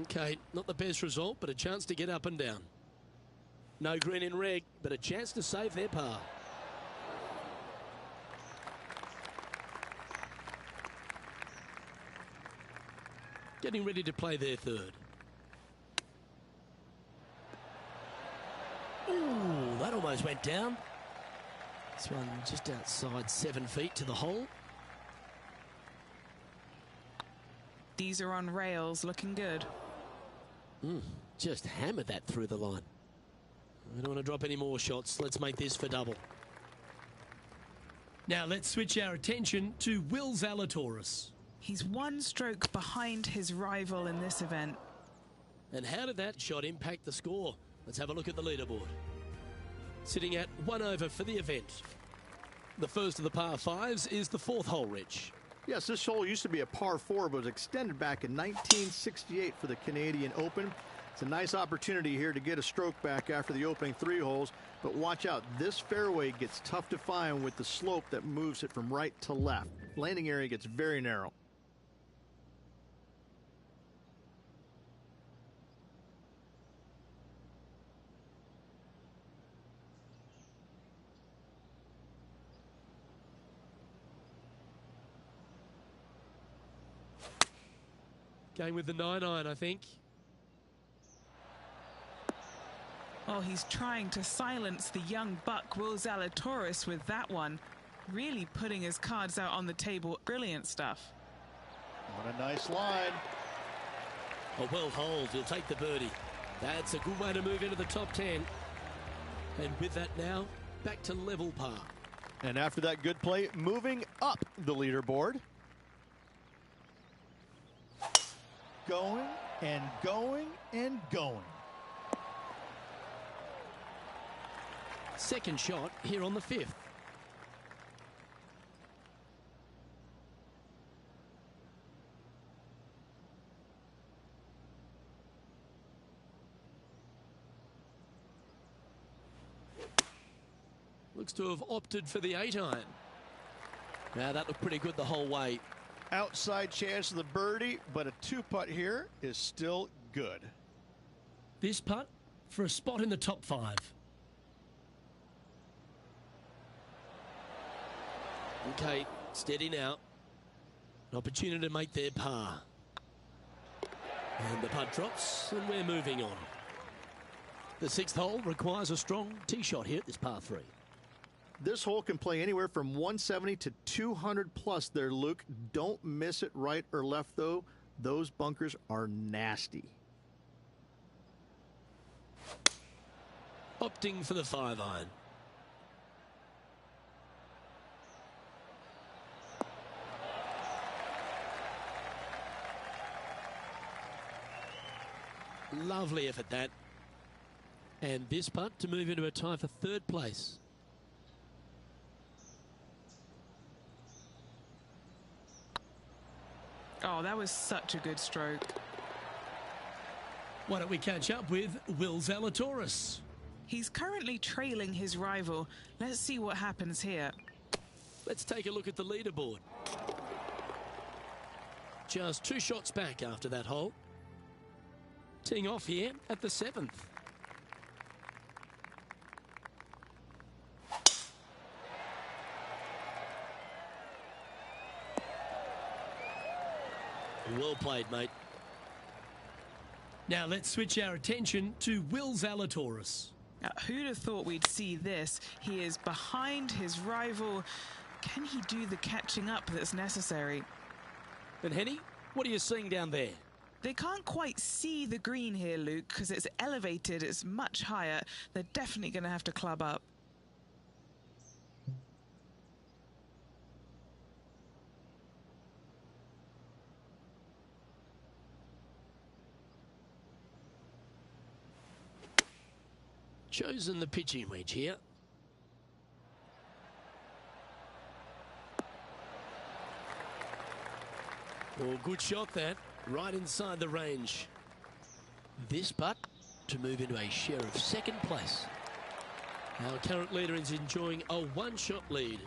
Okay, not the best result, but a chance to get up and down. No green in red, but a chance to save their par. Getting ready to play their 3rd. Ooh, that almost went down. This one just outside 7 feet to the hole. These are on rails, looking good. Just hammered that through the line. We don't want to drop any more shots. Let's make this for double. Now let's switch our attention to Will Zalatoris. He's 1 stroke behind his rival in this event. And how did that shot impact the score? Let's have a look at the leaderboard. Sitting at 1 over for the event. The first of the par 5s is the 4th hole, Rich. Yes, this hole used to be a par 4, but was extended back in 1968 for the Canadian Open. It's a nice opportunity here to get a stroke back after the opening 3 holes, but watch out. This fairway gets tough to find with the slope that moves it from right to left. Landing area gets very narrow. Going with the 9-iron, I think. Oh, he's trying to silence the young buck, Will Zalatoris, with that one. Really putting his cards out on the table. Brilliant stuff. What a nice line. A well holed. He'll take the birdie. That's a good way to move into the top 10. And with that now, back to level par. And after that good play, moving up the leaderboard. Going and going and going. Second shot here on the 5th. Looks to have opted for the 8-iron. Now that looked pretty good the whole way. Outside chance of the birdie, but a 2-putt here is still good. This putt for a spot in the top 5. Okay, steady now. An opportunity to make their par. And the putt drops, and we're moving on. The 6th hole requires a strong tee shot here at this par 3. This hole can play anywhere from 170 to 200 plus there, Luke. Don't miss it right or left, though. Those bunkers are nasty. Opting for the 5-iron. Lovely effort, that. And this putt to move into a tie for 3rd place. Oh, that was such a good stroke. Why don't we catch up with Will Zalatoris? He's currently trailing his rival. Let's see what happens here. Let's take a look at the leaderboard. Just 2 shots back after that hole. Teeing off here at the 7th. Well played, mate. Now let's switch our attention to Will Zalatoris. Who'd have thought we'd see this? He is behind his rival. Can he do the catching up that's necessary? And Henny, what are you seeing down there? They can't quite see the green here, Luke, because it's elevated, it's much higher. They're definitely going to have to club up. Chosen the pitching wedge here. Oh, good shot that. Right inside the range. This putt to move into a share of 2nd place. Our current leader is enjoying a 1-shot lead.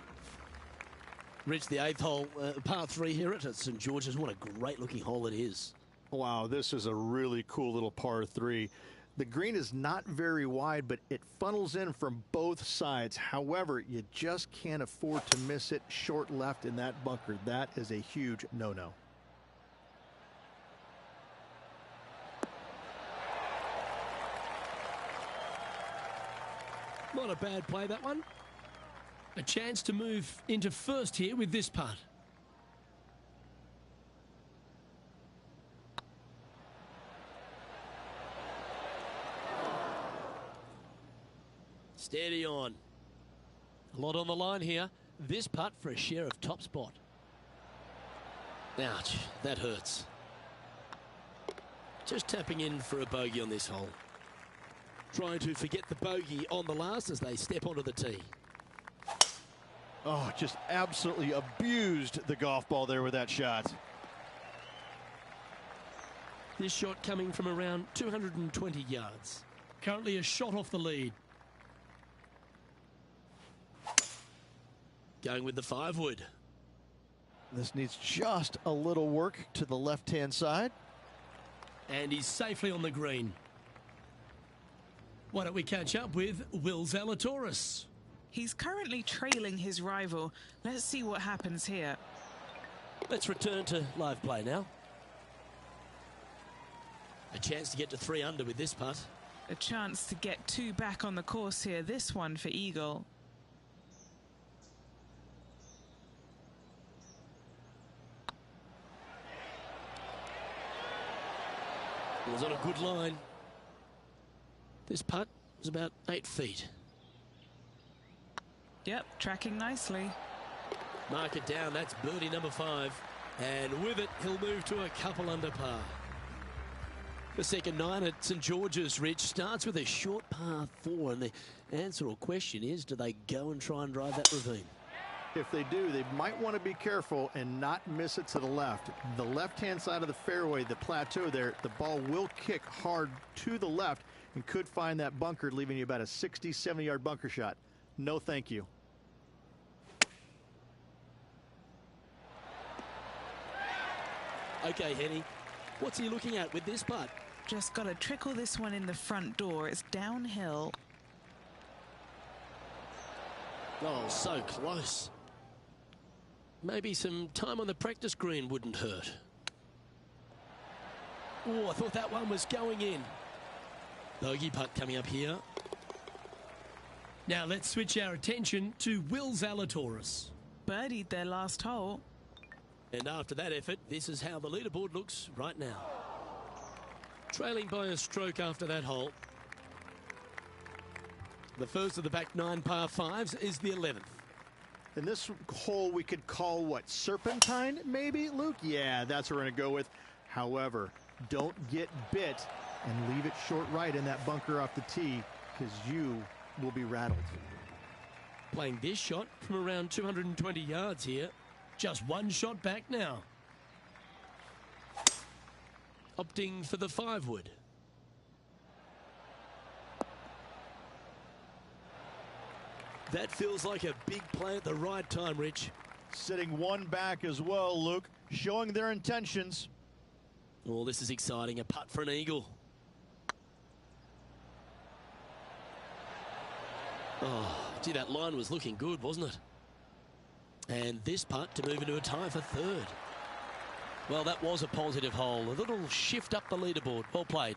Reached the 8th hole, par 3 here at St George's. What a great looking hole it is. Wow, this is a really cool little par 3. The green is not very wide, but it funnels in from both sides. However, you just can't afford to miss it short left in that bunker. That is a huge no-no. Not a bad play, that one. A chance to move into 1st here with this putt. Steady on. A lot on the line here. This putt for a share of top spot. Ouch, that hurts. Just tapping in for a bogey on this hole. Trying to forget the bogey on the last as they step onto the tee. Oh, just absolutely abused the golf ball there with that shot. This shot coming from around 220 yards. Currently a shot off the lead. Going with the 5-wood. This needs just a little work to the left-hand side. And he's safely on the green. Why don't we catch up with Will Zalatoris? He's currently trailing his rival. Let's see what happens here. Let's return to live play now. A chance to get to 3 under with this putt. A chance to get 2 back on the course here. This one for Eagle. It was on a good line. This putt was about 8 feet. Yep, tracking nicely. Mark it down. That's birdie number 5. And with it, he'll move to a couple under par. The second 9 at St George's, Rich, starts with a short par 4. And the answer or question is, do they go and try and drive that ravine? If they do, they might want to be careful and not miss it to the left. The left-hand side of the fairway, the plateau there, the ball will kick hard to the left and could find that bunker, leaving you about a 60, 70-yard bunker shot. No, thank you. Okay, Henny, what's he looking at with this putt? Just got to trickle this one in the front door. It's downhill. Oh, so close. Maybe some time on the practice green wouldn't hurt. Oh, I thought that one was going in. Bogey putt coming up here. Now let's switch our attention to Will Zalatoris. Birdied their last hole. And after that effort, this is how the leaderboard looks right now. Trailing by a stroke after that hole. The first of the back 9 par 5s is the 11th. In this hole, we could call what, serpentine, maybe, Luke? Yeah, that's what we're going to go with. However, don't get bit and leave it short right in that bunker off the tee, because you will be rattled. Playing this shot from around 220 yards here. Just 1 shot back now. Opting for the 5-wood. That feels like a big play at the right time, Rich. Sitting one back as well, Luke, showing their intentions. Oh, this is exciting. A putt for an eagle. Oh, gee, that line was looking good, wasn't it? And this putt to move into a tie for third. Well, that was a positive hole. A little shift up the leaderboard. Well played.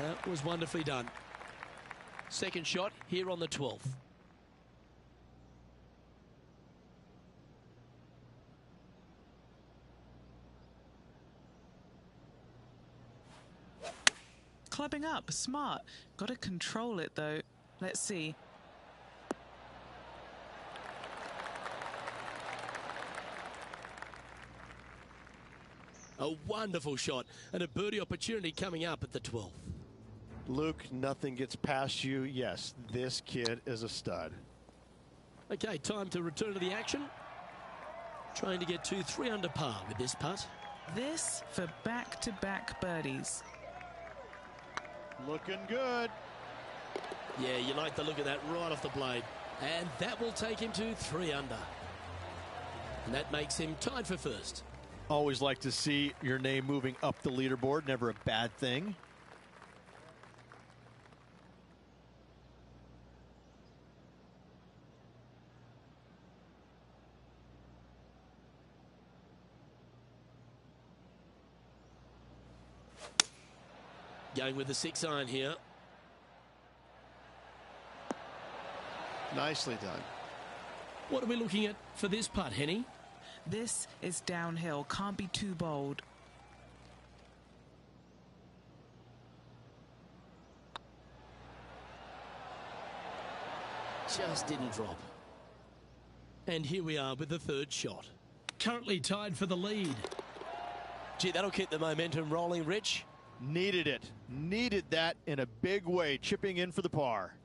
That was wonderfully done. Second shot here on the 12th. Clubbing up, smart. Got to control it though. Let's see. A wonderful shot and a birdie opportunity coming up at the 12th. Luke, nothing gets past you. Yes, this kid is a stud. Okay, time to return to the action. Trying to get 2-3 under par with this putt. This for back-to-back birdies. Looking good. Yeah, you like the look of that right off the blade. And that will take him to 3 under. And that makes him tied for first. Always like to see your name moving up the leaderboard. Never a bad thing. Going with the 6-iron here. Nicely done. What are we looking at for this putt, Henny? This is downhill. Can't be too bold. Just didn't drop. And here we are with the third shot. Currently tied for the lead. Gee, that'll keep the momentum rolling, Rich. Needed it. Needed that in a big way. Chipping in for the par.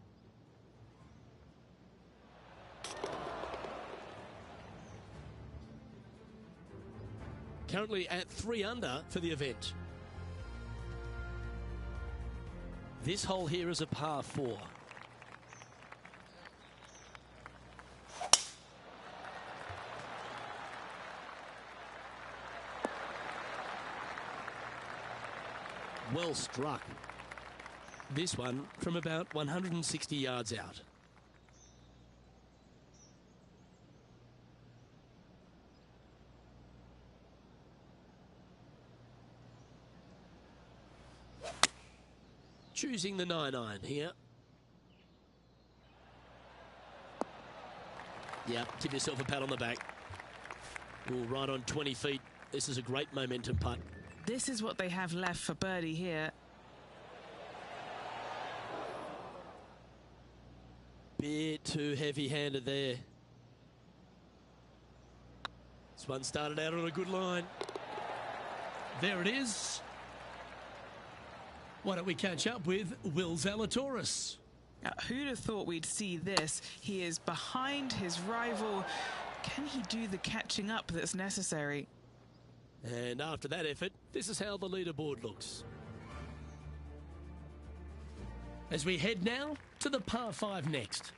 Currently at 3 under for the event. This hole here is a par 4. Well struck. This one from about 160 yards out. Choosing the 9-iron here. Yeah, give yourself a pat on the back. Ooh, right on 20 feet. This is a great momentum putt. This is what they have left for birdie here. Bit too heavy-handed there. This one started out on a good line. There it is. Why don't we catch up with Will Zalatoris? Who'd have thought we'd see this? He is behind his rival. Can he do the catching up that's necessary? And after that effort, this is how the leaderboard looks. As we head now to the par 5 next.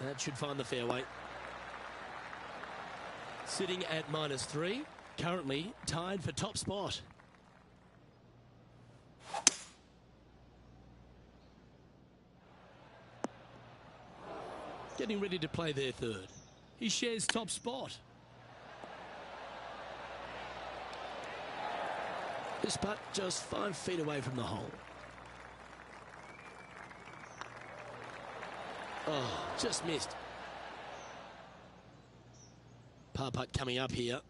That should find the fairway. Sitting at -3, currently tied for top spot. Getting ready to play their third. He shares top spot. This putt just 5 feet away from the hole. Oh, just missed. Par putt coming up here.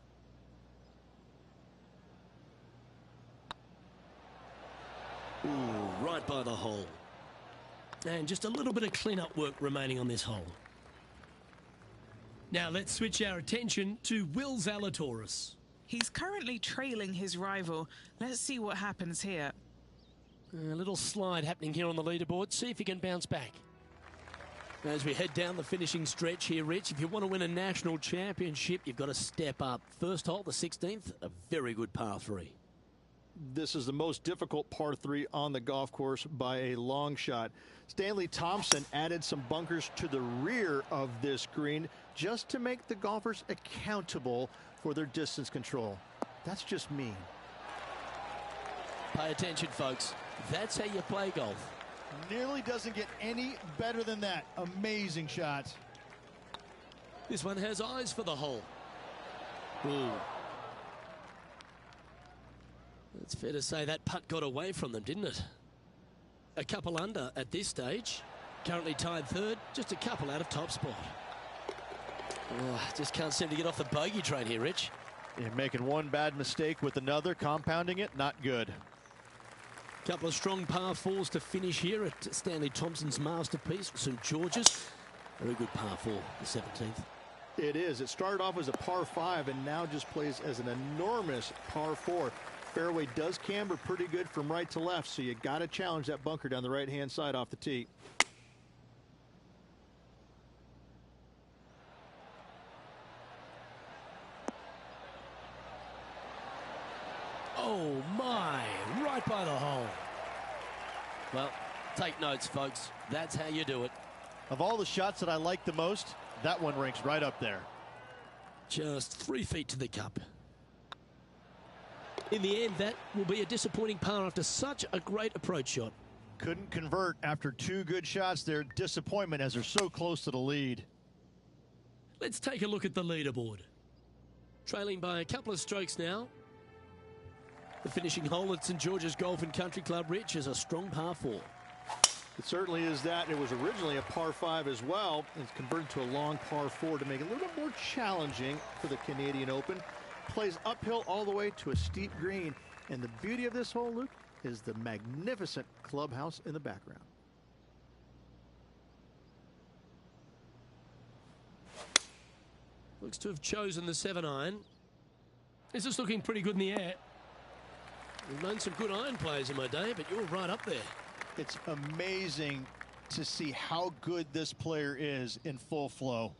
Ooh, right by the hole. And just a little bit of clean-up work remaining on this hole. Now let's switch our attention to Will Zalatoris. He's currently trailing his rival. Let's see what happens here. A little slide happening here on the leaderboard. See if he can bounce back. As we head down the finishing stretch here, Rich, if you want to win a national championship, you've got to step up. First hole, the 16th, a very good par 3. This is the most difficult par 3 on the golf course by a long shot. Stanley Thompson added some bunkers to the rear of this green just to make the golfers accountable for their distance control. That's just mean. Pay attention, folks. That's how you play golf. Nearly doesn't get any better than that. Amazing shot. This one has eyes for the hole. Ooh. It's fair to say that putt got away from them, didn't it? A couple under at this stage. Currently tied third, just a couple out of top spot. Oh, just can't seem to get off the bogey train here, Rich. You're making one bad mistake with another, compounding it, not good. Couple of strong par 4s to finish here at Stanley Thompson's masterpiece, St George's. Very good par 4, the 17th. It is. It started off as a par 5 and now just plays as an enormous par 4. Fairway does camber pretty good from right to left, so you got to challenge that bunker down the right-hand side off the tee. Oh my, right by the hole. Well, take notes, folks. That's how you do it. Of all the shots that I like the most, that one ranks right up there. Just 3 feet to the cup. In the end, that will be a disappointing par after such a great approach shot. Couldn't convert after 2 good shots there. Disappointment as they're so close to the lead. Let's take a look at the leaderboard. Trailing by a couple of strokes now. The finishing hole at St George's Golf and Country Club, Rich, is a strong par 4. It certainly is that. It was originally a par 5 as well. It's converted to a long par 4 to make it a little bit more challenging for the Canadian Open. Plays uphill all the way to a steep green. And the beauty of this hole, Luke, is the magnificent clubhouse in the background. Looks to have chosen the 7-iron. This is looking pretty good in the air. We've known some good iron players in my day, but you're right up there. It's amazing to see how good this player is in full flow.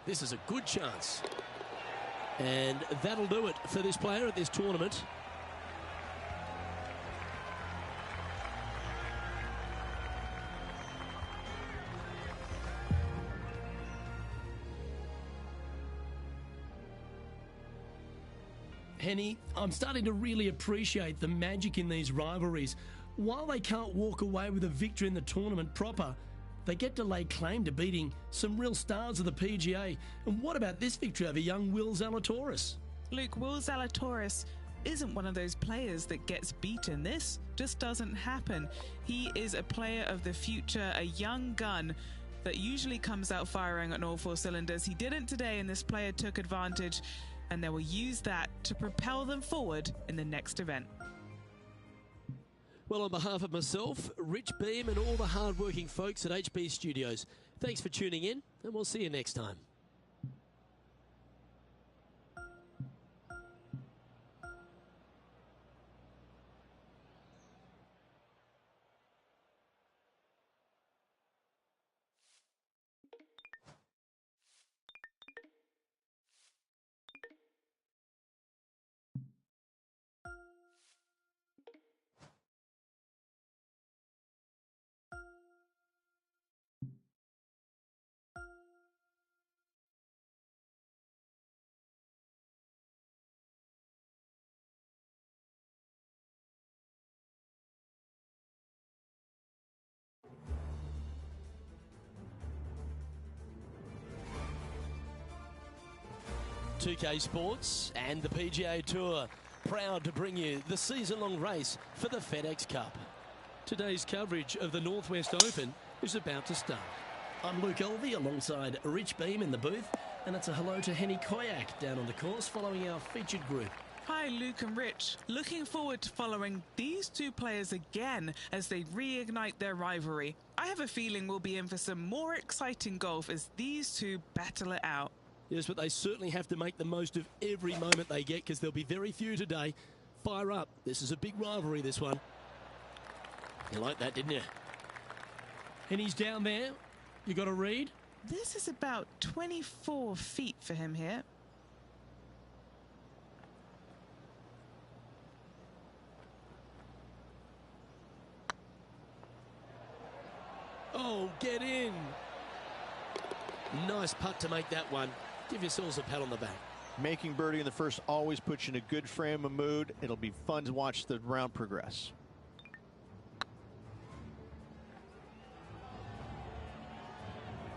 This is a good chance. And that'll do it for this player at this tournament. Henny, I'm starting to really appreciate the magic in these rivalries. While they can't walk away with a victory in the tournament proper, they get to lay claim to beating some real stars of the PGA. And what about this victory over young Will Zalatoris? Luke, Will Zalatoris isn't one of those players that gets beaten. This just doesn't happen. He is a player of the future, a young gun that usually comes out firing on all 4 cylinders. He didn't today, and this player took advantage, and they will use that to propel them forward in the next event. Well, on behalf of myself, Rich Beem, and all the hard-working folks at HB Studios, thanks for tuning in, and we'll see you next time. .2K Sports and the PGA Tour proud to bring you the season-long race for the FedEx Cup. Today's coverage of the Northwest Open is about to start. I'm Luke Elvey alongside Rich Beem in the booth, and it's a hello to Henny Koyak down on the course following our featured group. Hi, Luke and Rich. Looking forward to following these 2 players again as they reignite their rivalry. I have a feeling we'll be in for some more exciting golf as these 2 battle it out. Yes, but they certainly have to make the most of every moment they get, because there'll be very few today. Fire up. This is a big rivalry, this one. You like that, didn't you? And he's down there. You got a read? This is about 24 feet for him here. Oh, get in. Nice putt to make that one. Give yourselves a pat on the back. Making birdie in the first always puts you in a good frame of mood. It'll be fun to watch the round progress.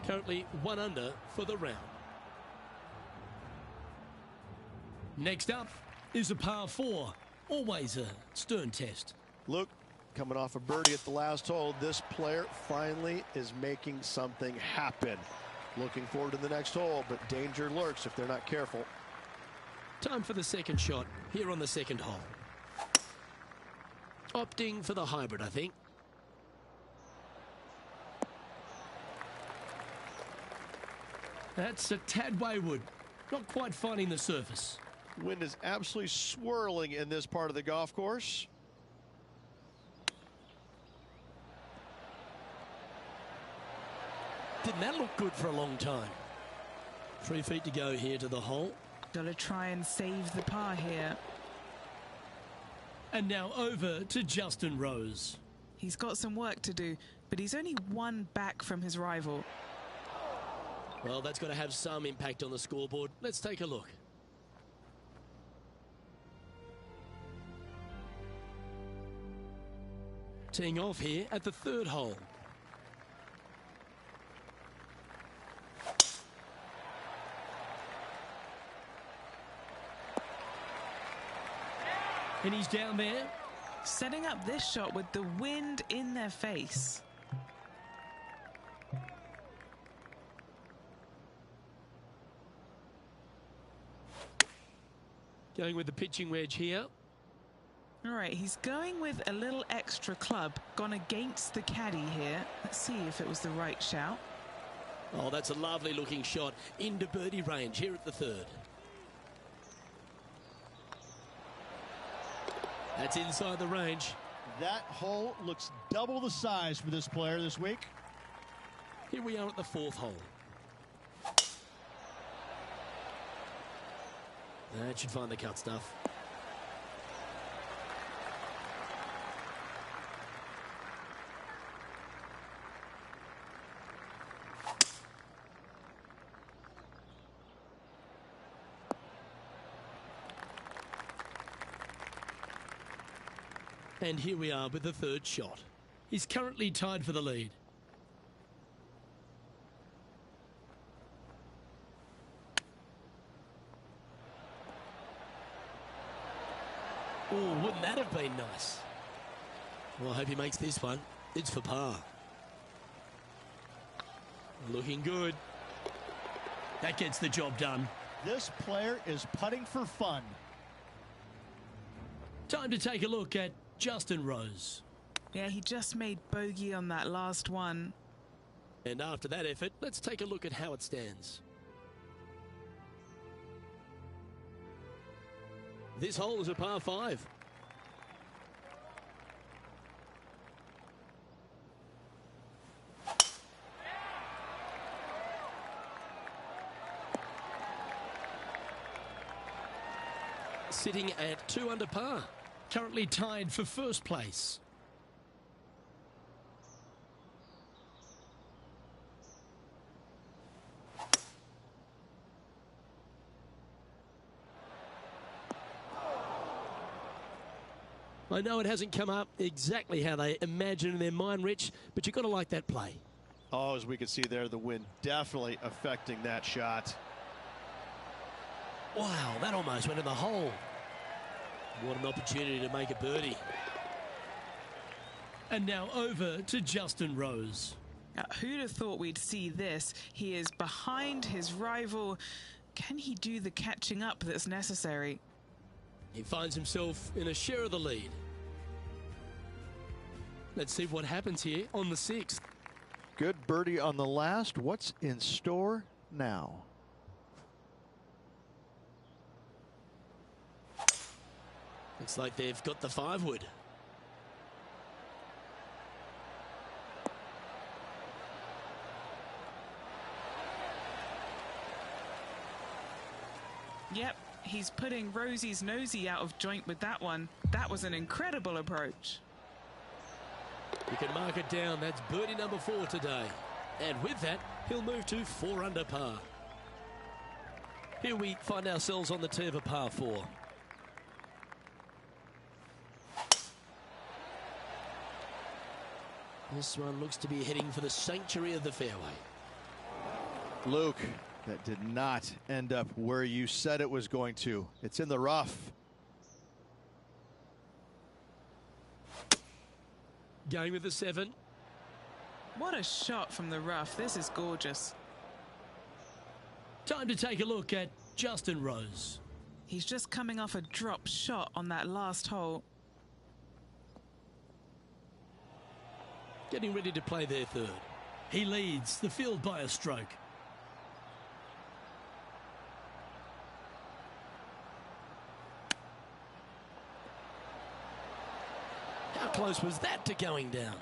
Currently 1 under for the round. Next up is a par 4. Always a stern test. Look, coming off a birdie at the last hole, this player finally is making something happen. Looking forward to the next hole, but danger lurks if they're not careful. Time for the second shot here on the second hole. Opting for the hybrid, I think. That's a tad wayward. Not quite finding the surface. Wind is absolutely swirling in this part of the golf course. Didn't that look good for a long time? 3 feet to go here to the hole. Gotta try and save the par here. And now over to Justin Rose. He's got some work to do, but he's only 1 back from his rival. Well, that's got to have some impact on the scoreboard. Let's take a look. Teeing off here at the third hole. And he's down there. Setting up this shot with the wind in their face. Going with the pitching wedge here. All right, he's going with a little extra club. Gone against the caddy here. Let's see if it was the right shout. Oh, that's a lovely looking shot into birdie range here at the third. That's inside the range. That hole looks double the size for this player this week. Here we are at the fourth hole. That should find the cut stuff. And here we are with the third shot. He's currently tied for the lead. Oh, wouldn't that have been nice? Well, I hope he makes this one. It's for par. Looking good. That gets the job done. This player is putting for fun. Time to take a look at Justin Rose. Yeah, he just made bogey on that last one. And after that effort, let's take a look at how it stands. This hole is a par 5. Sitting at 2 under par. Currently tied for first place. I know it hasn't come up exactly how they imagine in their mind, Rich, but you've got to like that play. Oh, as we can see there, the wind definitely affecting that shot. Wow, that almost went in the hole. What an opportunity to make a birdie. And now over to Justin Rose. Now, who'd have thought we'd see this? He is behind his rival. Can he do the catching up that's necessary? He finds himself in a share of the lead. Let's see what happens here on the 6th. Good birdie on the last. What's in store now? Looks like they've got the 5-wood. He's putting Rosie's nosy out of joint with that one. That was an incredible approach. You can mark it down. That's birdie number 4 today. And with that, he'll move to 4 under par. Here we find ourselves on the tee of a par 4. This one looks to be heading for the sanctuary of the fairway. Luke, that did not end up where you said it was going to. It's in the rough. Going with the 7. What a shot from the rough. This is gorgeous. Time to take a look at Justin Rose. He's just coming off a drop shot on that last hole. Getting ready to play their 3rd. He leads the field by a stroke. How close was that to going down?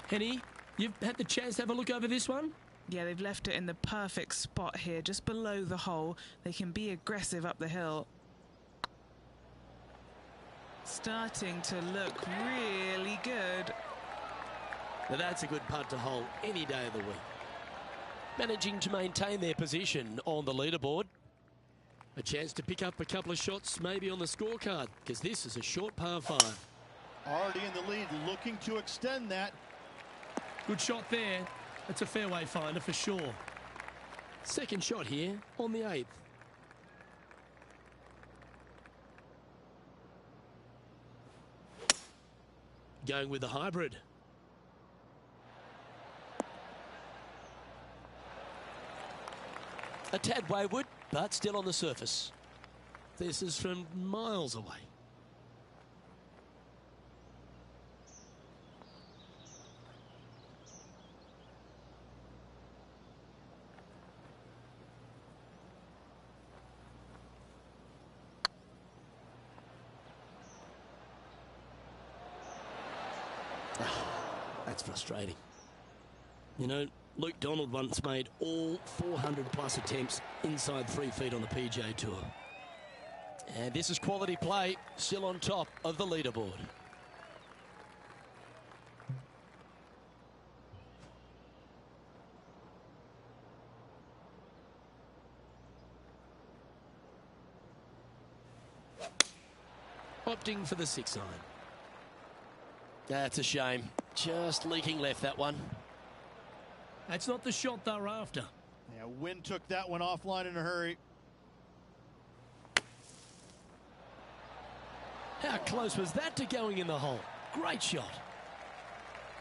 Henny, you've had the chance to have a look over this one? Yeah, they've left it in the perfect spot here, just below the hole. They can be aggressive up the hill. Starting to look really good. Now that's a good putt to hole any day of the week. Managing to maintain their position on the leaderboard. A chance to pick up a couple of shots maybe on the scorecard, because this is a short par 5. Already in the lead, looking to extend that. Good shot there. That's a fairway finder for sure. Second shot here on the 8th. Going with the hybrid. A tad wayward, but still on the surface. This is from miles away. That's frustrating. You know, Luke Donald once made all 400 plus attempts inside 3 feet on the PGA Tour. And this is quality play, still on top of the leaderboard. Opting for the 6 iron. That's a shame. Just leaking left, that one. That's not the shot they're after. Yeah, Wynn took that one offline in a hurry. How close was that to going in the hole? Great shot.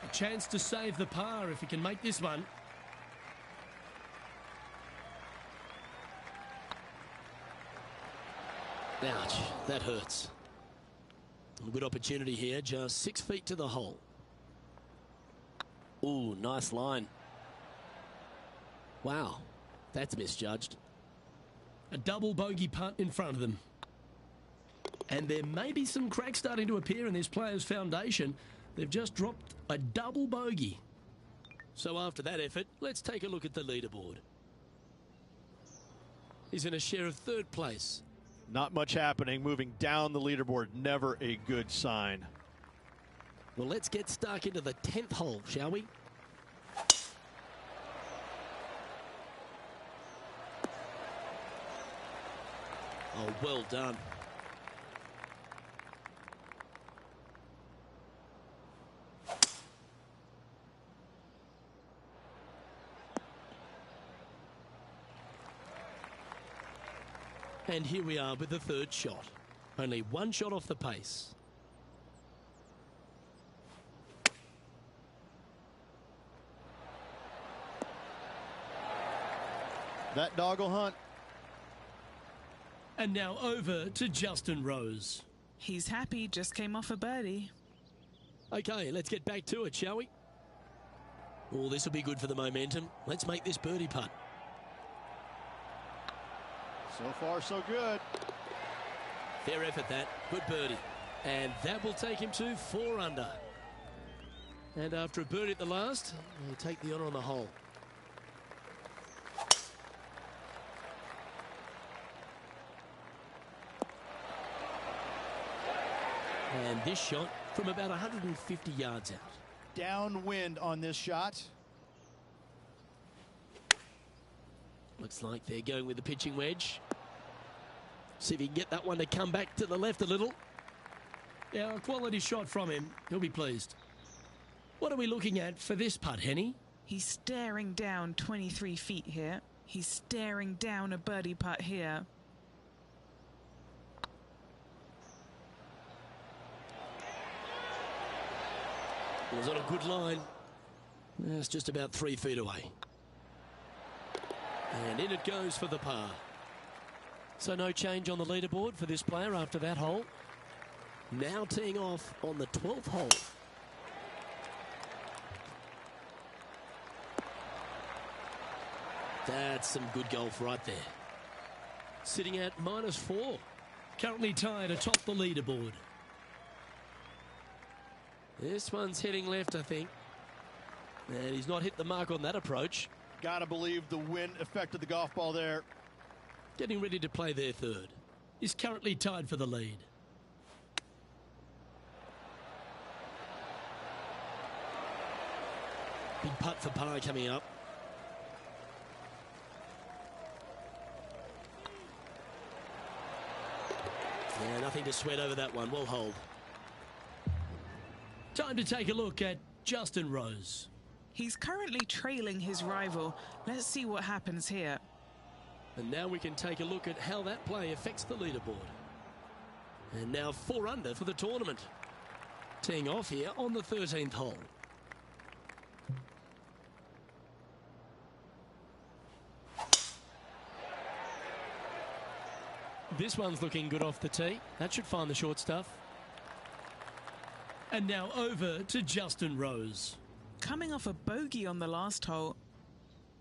A chance to save the par if he can make this one. Ouch, that hurts. A good opportunity here, just 6 feet to the hole. Ooh, nice line. Wow, that's misjudged. A double bogey putt in front of them. And there may be some cracks starting to appear in this player's foundation. They've just dropped a double bogey. So after that effort, let's take a look at the leaderboard. He's in a share of 3rd place. Not much happening, moving down the leaderboard, never a good sign. Well, let's get stuck into the 10th hole, shall we? Oh, well done. And here we are with the 3rd shot. Only 1 shot off the pace. That dog will hunt. And now over to Justin Rose. He's happy, just came off a birdie. Okay, let's get back to it, shall we? Oh, this will be good for the momentum. Let's make this birdie putt. So far, so good. Fair effort, that. Good birdie. And that will take him to 4 under. And after a birdie at the last, he'll take the honour on the hole. And this shot from about 150 yards out. Downwind on this shot. Looks like they're going with the pitching wedge. See if he can get that one to come back to the left a little. Yeah, a quality shot from him. He'll be pleased. What are we looking at for this putt, Henny? He's staring down 23 feet here. He's staring down a birdie putt here. It was on a good line. It's just about 3 feet away. And in it goes for the par. So no change on the leaderboard for this player after that hole. Now teeing off on the 12th hole. That's some good golf right there. Sitting at -4. Currently tied atop the leaderboard. This one's heading left, I think. And he's not hit the mark on that approach. Gotta believe the wind affected the golf ball there. Getting ready to play their third. Is currently tied for the lead. Big putt for par coming up. Yeah, nothing to sweat over that one. Well hold. Time to take a look at Justin Rose. He's currently trailing his rival. Let's see what happens here. And now we can take a look at how that play affects the leaderboard. And now 4 under for the tournament. Teeing off here on the 13th hole. This one's looking good off the tee. That should find the short stuff. And now over to Justin Rose. Coming off a bogey on the last hole.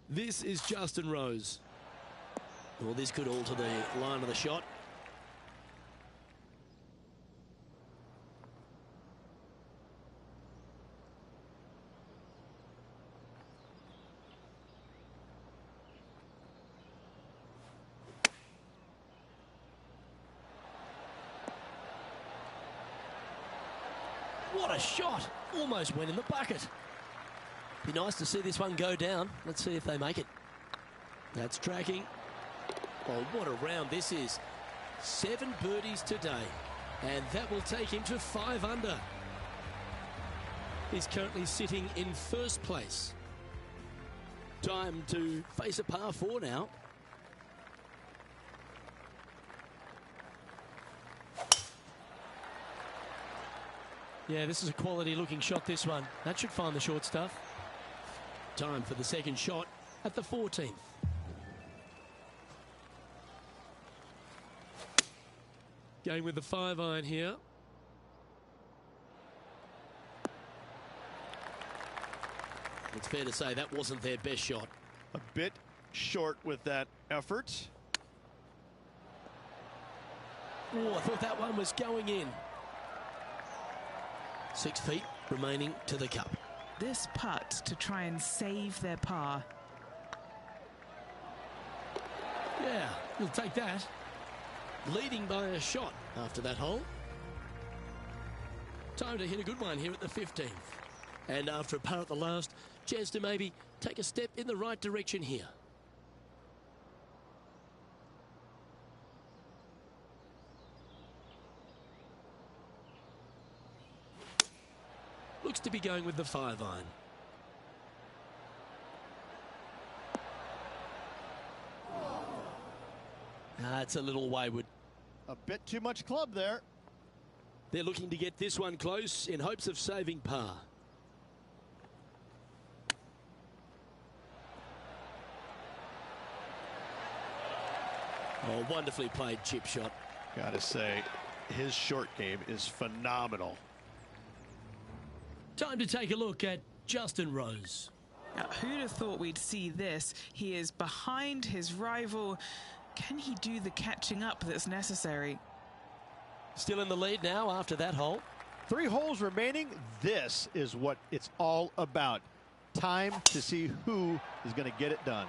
This is Justin Rose. Well, this could alter the line of the shot. What a shot! Almost went in the bucket. Be nice to see this one go down. Let's see if they make it. That's tracking. Oh, what a round this is. 7 birdies today. And that will take him to 5 under. He's currently sitting in first place. Time to face a par 4 now. Yeah, this is a quality looking shot, this one. That should find the short stuff. Time for the second shot at the 14th. Going with the 5-iron here. It's fair to say that wasn't their best shot. A bit short with that effort. Oh, I thought that one was going in. 6 feet remaining to the cup. This putt to try and save their par. Yeah, he'll take that. Leading by a shot after that hole. Time to hit a good one here at the 15th. And after a par at the last, chance to maybe take a step in the right direction here. Looks to be going with the 5-iron. It's a little wayward. A bit too much club there. They're looking to get this one close in hopes of saving par. Oh, wonderfully played chip shot. Gotta say, his short game is phenomenal. Time to take a look at Justin Rose. Now, who'd have thought we'd see this? He is behind his rival. Can he do the catching up that's necessary? Still in the lead now after that hole. 3 holes remaining. This is what it's all about. Time to see who is going to get it done.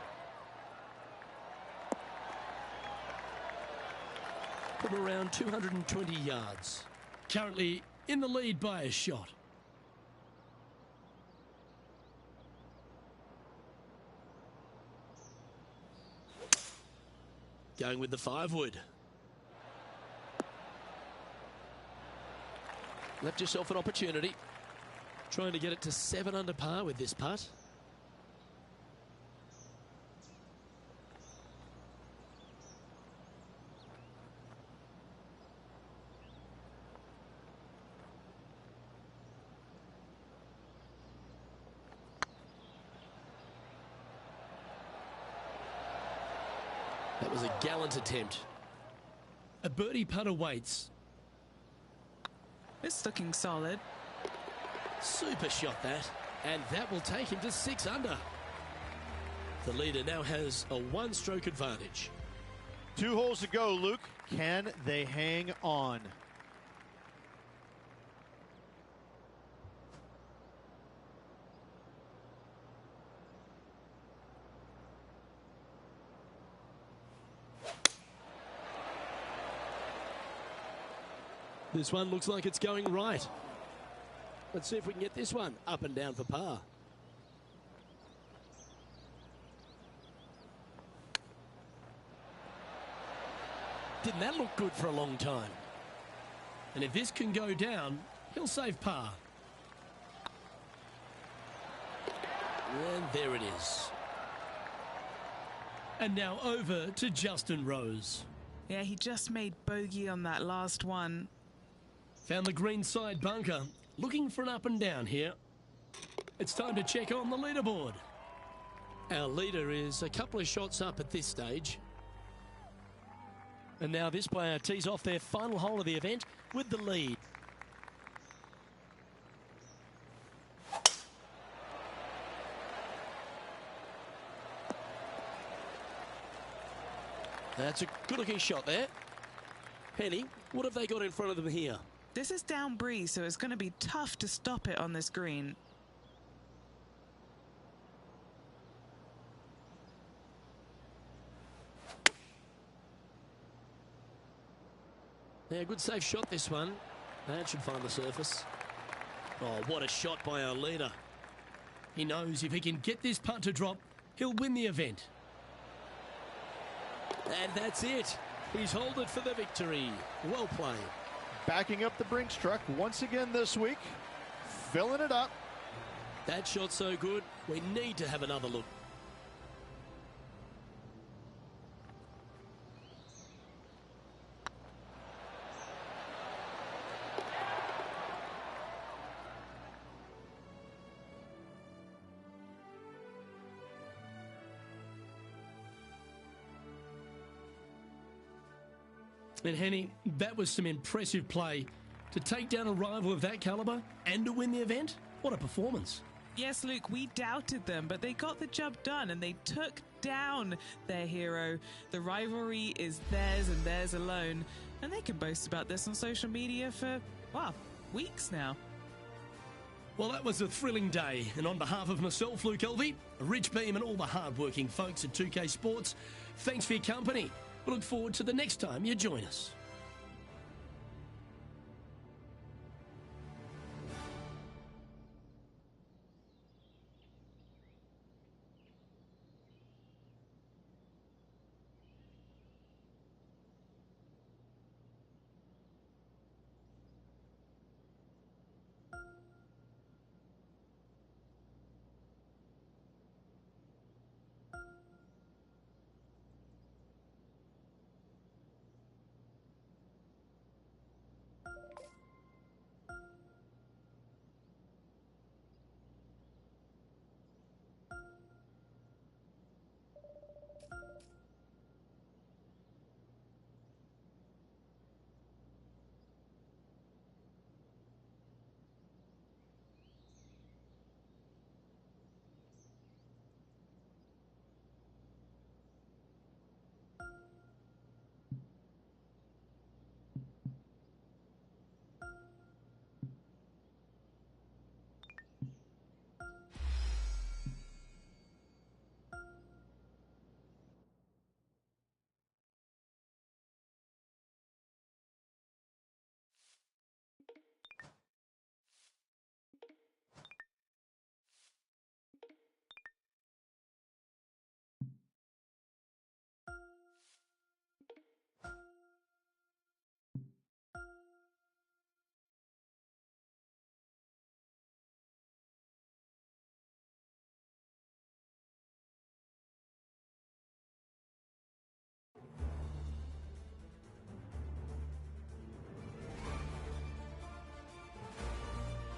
From around 220 yards. Currently in the lead by a shot. Going with the 5-wood. Left yourself an opportunity. Trying to get it to 7 under par with this putt. That was a gallant attempt. A birdie putt awaits. It's looking solid. Super shot that. And that will take him to 6 under. The leader now has a 1-stroke advantage. 2 holes to go, Luke. Can they hang on? This one looks like it's going right. Let's see if we can get this one up and down for par. Didn't that look good for a long time? And if this can go down, he'll save par. And there it is. And now over to Justin Rose. Yeah, he just made bogey on that last one. Found the green side bunker. Looking for an up and down here. It's time to check on the leaderboard. Our leader is a couple of shots up at this stage. And now this player tees off their final hole of the event with the lead. That's a good-looking shot there. Penny, what have they got in front of them here? This is down breeze, so it's going to be tough to stop it on this green. Yeah, good safe shot this one. That should find the surface. Oh, what a shot by our leader. He knows if he can get this putt to drop, he'll win the event. And that's it. He's holed it for the victory. Well played. Backing up the Brinks truck once again this week. Filling it up. That shot so good, we need to have another look. And Henny, that was some impressive play. To take down a rival of that calibre and to win the event, what a performance. Yes, Luke, we doubted them, but they got the job done and they took down their hero. The rivalry is theirs and theirs alone, and they can boast about this on social media for, well, weeks now. Well, that was a thrilling day, and on behalf of myself, Luke Elvey, Rich Beam and all the hard-working folks at 2K Sports, thanks for your company. We look forward to the next time you join us.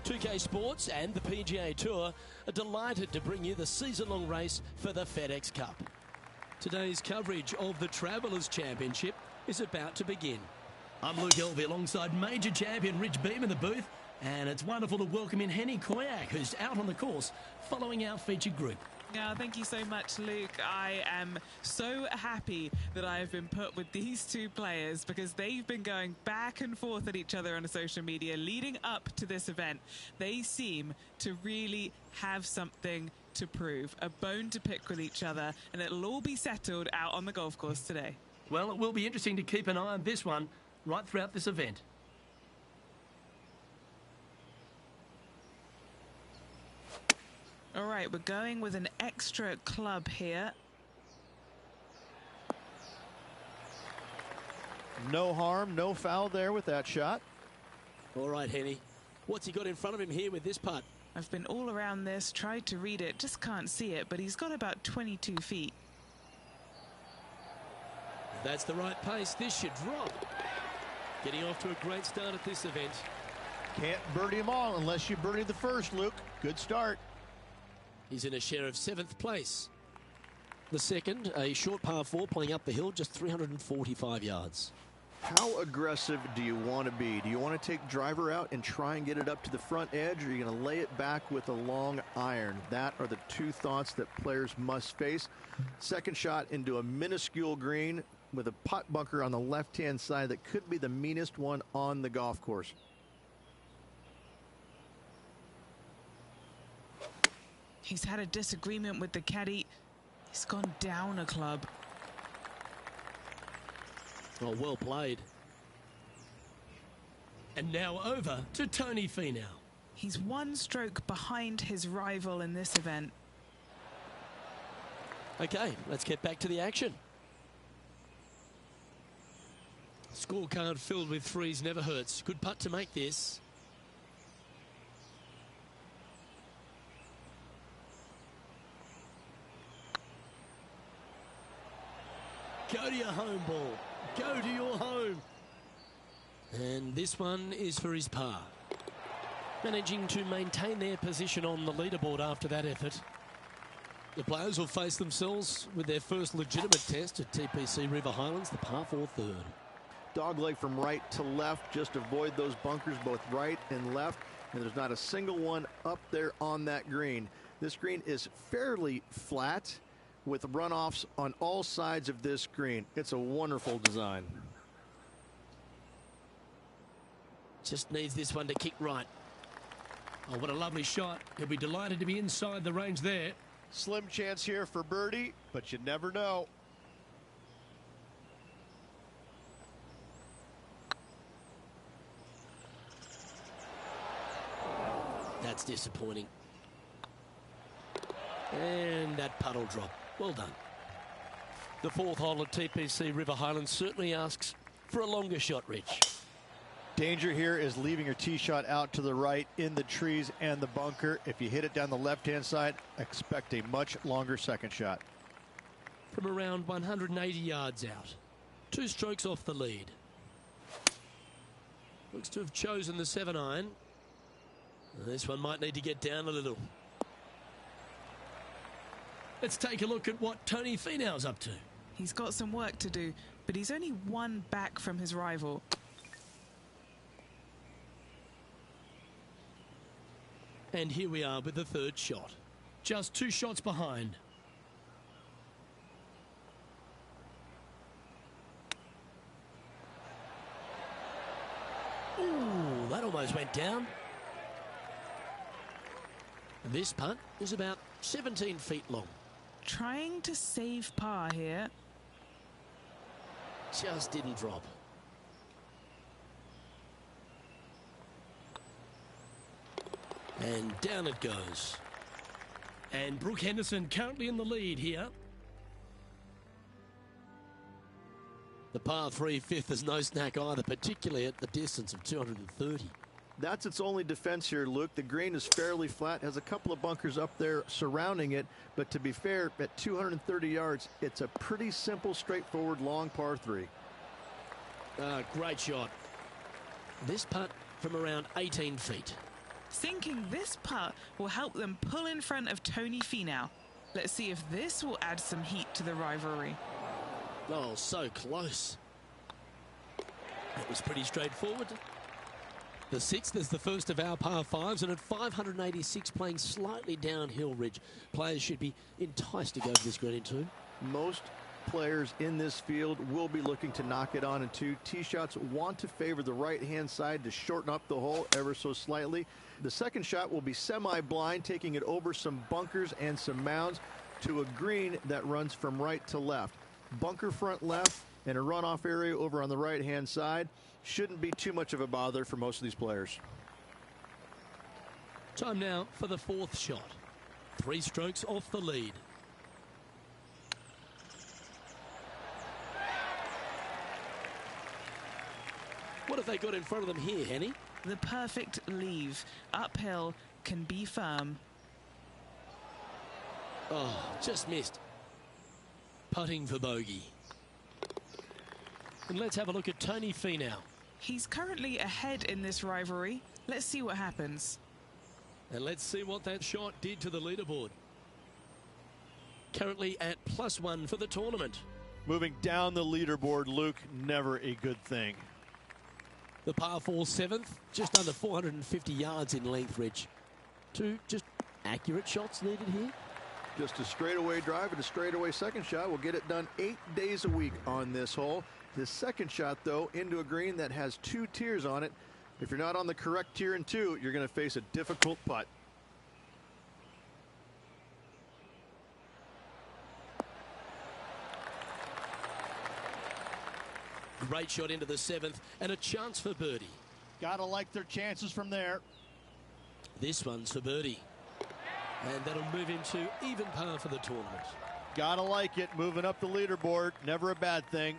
2K Sports and the PGA Tour are delighted to bring you the season-long race for the FedEx Cup. Today's coverage of the Travelers Championship is about to begin. I'm Luke Elvey alongside major champion Rich Beem in the booth, and it's wonderful to welcome in Henny Koyak, who's out on the course following our featured group. Yeah, thank you so much, Luke. I am so happy that I have been put with these two players because they've been going back and forth at each other on social media leading up to this event. They seem to really have something to prove, a bone to pick with each other, and it'll all be settled out on the golf course today. Well, it will be interesting to keep an eye on this one right throughout this event. All right, we're going with an extra club here. No harm, no foul there with that shot. All right, Henny. What's he got in front of him here with this putt? I've been all around this, tried to read it, just can't see it, but he's got about 22 feet. That's the right pace. This should drop. Getting off to a great start at this event. Can't birdie them all unless you birdie the first, Luke. Good start. He's in a share of 7th place. The second, a short par 4 playing up the hill, just 345 yards. How aggressive do you want to be? Do you want to take driver out and try and get it up to the front edge, or are you going to lay it back with a long iron? That are the two thoughts that players must face. Second shot into a minuscule green with a putt bunker on the left-hand side that could be the meanest one on the golf course. He's had a disagreement with the caddy. He's gone down a club. Oh, well played. And now over to Tony Finau. He's one stroke behind his rival in this event. Okay, let's get back to the action. Scorecard filled with threes never hurts. Good putt to make this. Go to your home ball. Go to your home. And this one is for his par. Managing to maintain their position on the leaderboard after that effort. The players will face themselves with their first legitimate test at TPC River Highlands, the par 4 third. Dogleg from right to left. Just avoid those bunkers both right and left. And there's not a single one up there on that green. This green is fairly flat with runoffs on all sides of this green. It's a wonderful design. Just needs this one to kick right. Oh, what a lovely shot. He'll be delighted to be inside the range there. Slim chance here for birdie, but you never know. That's disappointing. And that putt will drop. Well done. The 4th hole at TPC River Highlands certainly asks for a longer shot, Rich. Danger here is leaving your tee shot out to the right in the trees and the bunker. If you hit it down the left-hand side, expect a much longer second shot. From around 180 yards out. 2 strokes off the lead. Looks to have chosen the 7-iron. This one might need to get down a little. Let's take a look at what Tony Finau's up to. He's got some work to do, but he's only one back from his rival. And here we are with the 3rd shot. Just 2 shots behind. Ooh, that almost went down. This putt is about 17 feet long. Trying to save par here. Just didn't drop. And down it goes. And Brooke Henderson currently in the lead here. The par 3 5th is no snack either, particularly at the distance of 230. That's its only defense here, Luke. The green is fairly flat, has a couple of bunkers up there surrounding it, but to be fair, at 230 yards, it's a pretty simple, straightforward, long par 3. Great shot. This putt from around 18 feet. Sinking this putt will help them pull in front of Tony Finau. Let's see if this will add some heat to the rivalry. Oh, so close. That was pretty straightforward. The sixth is the first of our par fives, and at 586 playing slightly downhill ridge, players should be enticed to go to this green in two. Most players in this field will be looking to knock it on in two. Tee shots want to favor the right-hand side to shorten up the hole ever so slightly. The second shot will be semi-blind, taking it over some bunkers and some mounds to a green that runs from right to left. Bunker front left and a runoff area over on the right-hand side. Shouldn't be too much of a bother for most of these players. Time now for the fourth shot. 3 strokes off the lead. What have they got in front of them here, Henny? The perfect leave. Uphill, can be firm. Oh, just missed. Putting for bogey. And let's have a look at Tony Finau. He's currently ahead in this rivalry. Let's see what happens. And let's see what that shot did to the leaderboard. Currently at +1 for the tournament. Moving down the leaderboard, Luke, never a good thing. The par 4 7th, just under 450 yards in length, Rich. 2 just accurate shots needed here. Just a straightaway drive and a straightaway second shot will get it done 8 days a week on this hole. This second shot, though, into a green that has 2 tiers on it. If you're not on the correct tier in 2, you're going to face a difficult putt. Great shot into the 7th and a chance for birdie. Gotta like their chances from there. This one's for birdie. And that'll move him to even par for the tournament. Gotta like it, moving up the leaderboard, never a bad thing.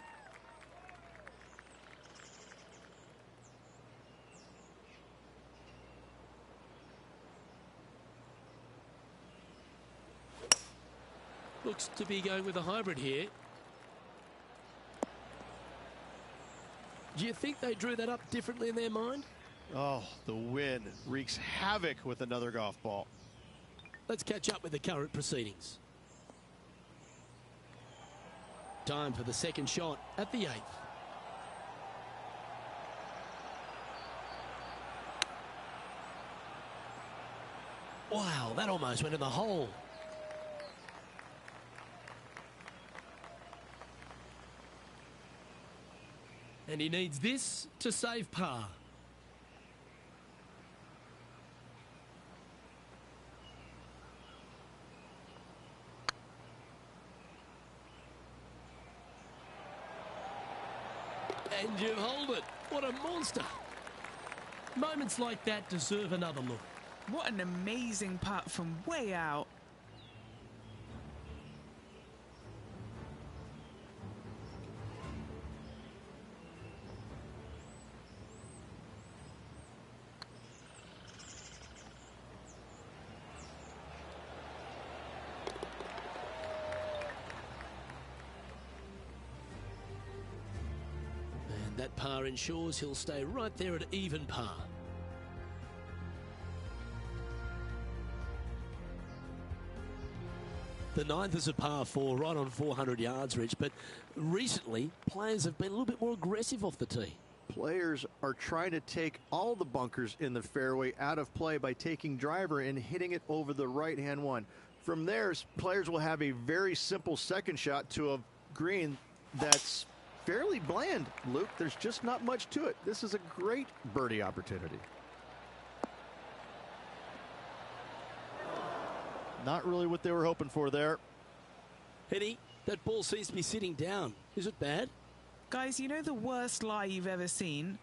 Looks to be going with a hybrid here. Do you think they drew that up differently in their mind? Oh, the wind wreaks havoc with another golf ball. Let's catch up with the current proceedings. Time for the second shot at the 8th. Wow, that almost went in the hole. And he needs this to save par. And you hold it. What a monster. Moments like that deserve another look. What an amazing putt from way out. That par ensures he'll stay right there at even par. The 9th is a par 4, right on 400 yards, Rich, but recently players have been a little bit more aggressive off the tee. Players are trying to take all the bunkers in the fairway out of play by taking driver and hitting it over the right-hand one. From there, players will have a very simple second shot to a green that's fairly bland, Luke. There's just not much to it. This is a great birdie opportunity. Not really what they were hoping for there. Henny, that ball seems to be sitting down. Is it bad? Guys, you know the worst lie you've ever seen?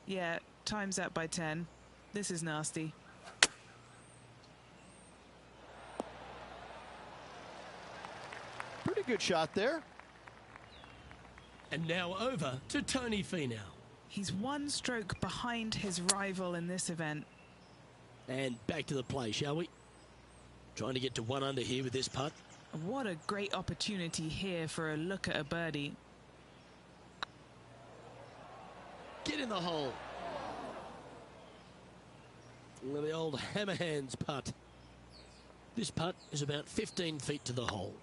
Yeah, time's that by 10. This is nasty. Pretty good shot there. And now over to Tony Finau. He's 1 stroke behind his rival in this event. And back to the play, shall we? Trying to get to 1 under here with this putt. What a great opportunity here for a look at a birdie. Get in the hole. The old hammer hands putt. This putt is about 15 feet to the hole.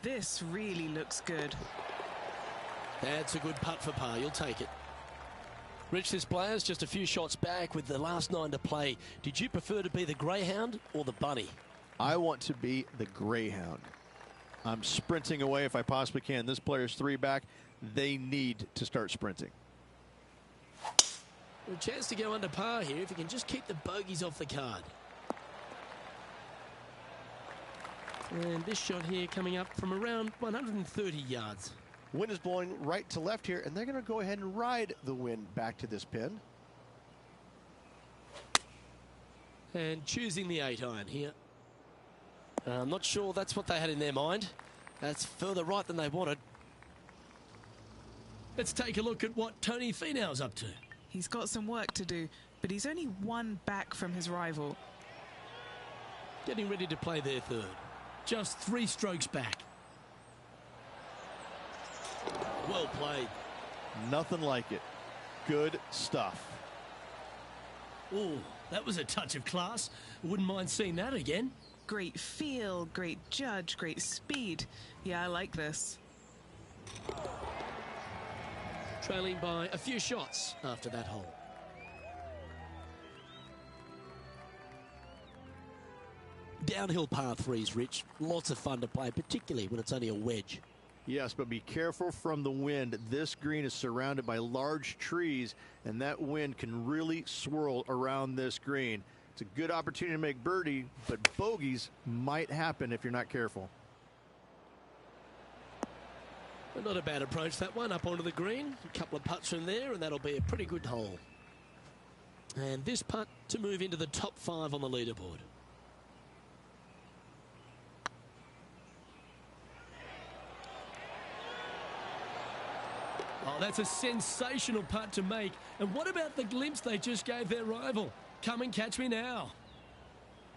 This really looks good. That's a good putt for par. You'll take it. Rich, this player's just a few shots back with the last 9 to play. Did you prefer to be the greyhound or the bunny? I want to be the greyhound. I'm sprinting away if I possibly can. This player's 3 back. They need to start sprinting. A chance to go under par here if you can just keep the bogeys off the card. And this shot here coming up from around 130 yards. Wind is blowing right to left here, and they're going to go ahead and ride the wind back to this pin. And choosing the 8-iron here. I'm not sure that's what they had in their mind. That's further right than they wanted. Let's take a look at what Tony Finau's up to. He's got some work to do, but he's only 1 back from his rival. Getting ready to play their 3rd. Just 3 strokes back. Well played. Nothing like it. Good stuff. Oh, that was a touch of class. Wouldn't mind seeing that again. Great feel, great judge, great speed. Yeah, I like this. Trailing by a few shots after that hole. Downhill par 3s, Rich. Lots of fun to play, particularly when it's only a wedge. Yes, but be careful from the wind. This green is surrounded by large trees, and that wind can really swirl around this green. It's a good opportunity to make birdie, but bogeys might happen if you're not careful. But not a bad approach, that one, up onto the green. A couple of putts from there, and that'll be a pretty good hole. And this putt to move into the top 5 on the leaderboard. Oh, that's a sensational putt to make. And what about the glimpse they just gave their rival? Come and catch me now.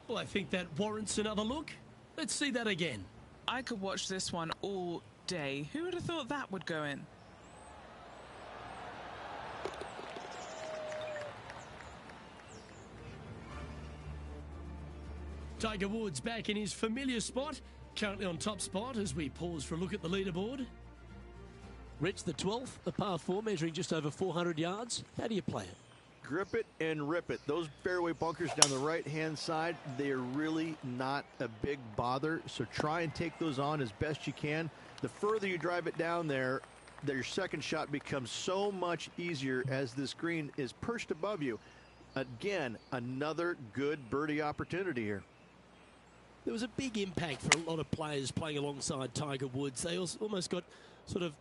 Well, I think that warrants another look. Let's see that again. I could watch this one all day. Who would have thought that would go in? Tiger Woods back in his familiar spot. Currently on top spot as we pause for a look at the leaderboard. Rich, the 12th, a par 4 measuring just over 400 yards. How do you play it? Grip it and rip it. Those fairway bunkers down the right-hand side, they are really not a big bother, so try and take those on as best you can. The further you drive it down there, your second shot becomes so much easier as this green is perched above you. Again, another good birdie opportunity here. There was a big impact for a lot of players playing alongside Tiger Woods. They almost got sort of,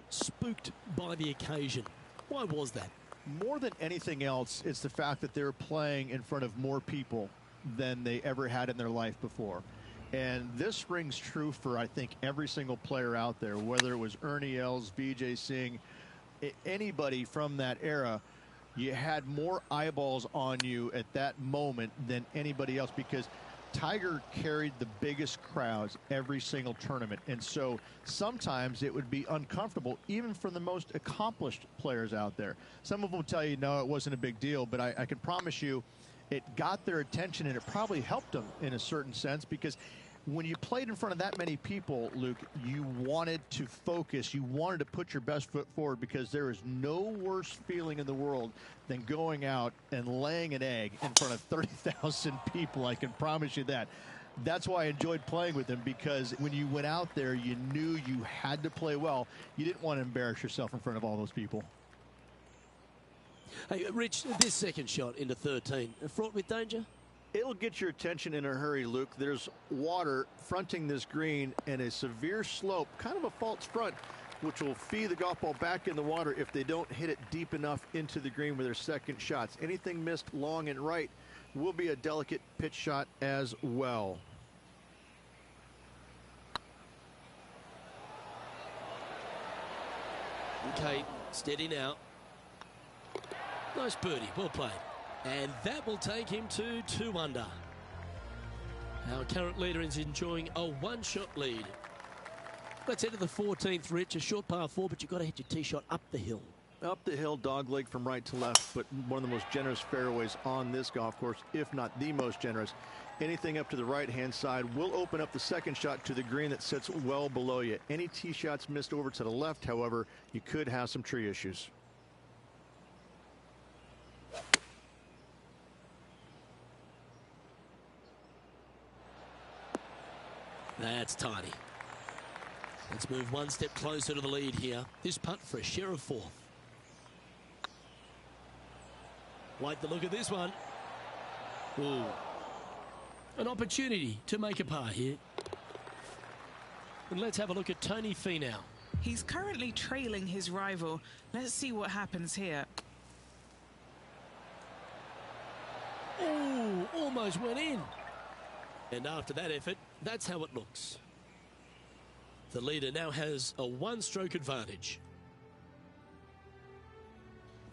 spooked by the occasion. Why was that? More than anything else, it's the fact that they're playing in front of more people than they ever had in their life before. And this rings true for, I think, every single player out there, whether it was Ernie Els, Vijay Singh, anybody from that era. You had more eyeballs on you at that moment than anybody else because Tiger carried the biggest crowds every single tournament, and so sometimes it would be uncomfortable even for the most accomplished players out there. Some of them will tell you, no, it wasn't a big deal, but I can promise you it got their attention, and it probably helped them in a certain sense because when you played in front of that many people, Luke, you wanted to focus. You wanted to put your best foot forward because there is no worse feeling in the world than going out and laying an egg in front of 30,000 people. I can promise you that. That's why I enjoyed playing with him, because when you went out there, you knew you had to play well. You didn't want to embarrass yourself in front of all those people. Hey, Rich, this second shot into 13, fraught with danger? It'll get your attention in a hurry, Luke. There's water fronting this green and a severe slope, kind of a false front, which will feed the golf ball back in the water if they don't hit it deep enough into the green with their second shots. Anything missed long and right will be a delicate pitch shot as well. Okay, steady now. Nice birdie, well played. And that will take him to 2 under. Our current leader is enjoying a 1-shot lead. Let's head to the 14th, Rich. A short par 4, but you've got to hit your tee shot up the hill. Up the hill, dogleg from right to left, but one of the most generous fairways on this golf course, if not the most generous. Anything up to the right-hand side will open up the second shot to the green that sits well below you. Any tee shots missed over to the left, however, you could have some tree issues. That's tiny. Let's move one step closer to the lead here. This putt for a share of fourth. Like the look of this one. Ooh. An opportunity to make a par here. And let's have a look at Tony Finau. He's currently trailing his rival. Let's see what happens here. Oh, almost went in. And after that effort, that's how it looks. The leader now has a one-stroke advantage.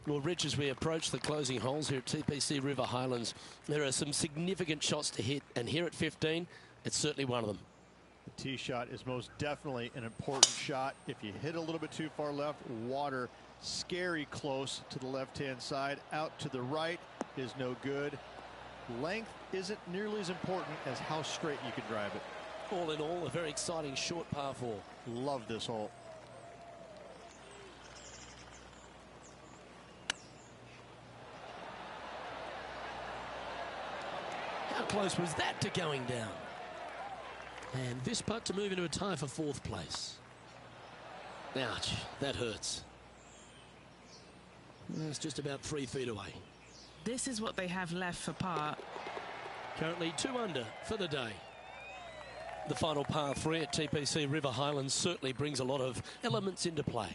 Well, Rich, as we approach the closing holes here at TPC River Highlands, there are some significant shots to hit, and here at 15, it's certainly one of them. The tee shot is most definitely an important shot. If you hit a little bit too far left, water scary close to the left-hand side. Out to the right is no good. Length isn't nearly as important as how straight you can drive it. All in all, a very exciting short par 4. Love this hole. How close was that to going down? And this putt to move into a tie for fourth place. Ouch, that hurts. It's just about 3 feet away. This is what they have left for par. Currently 2 under for the day. The final par 3 at TPC River Highlands certainly brings a lot of elements into play.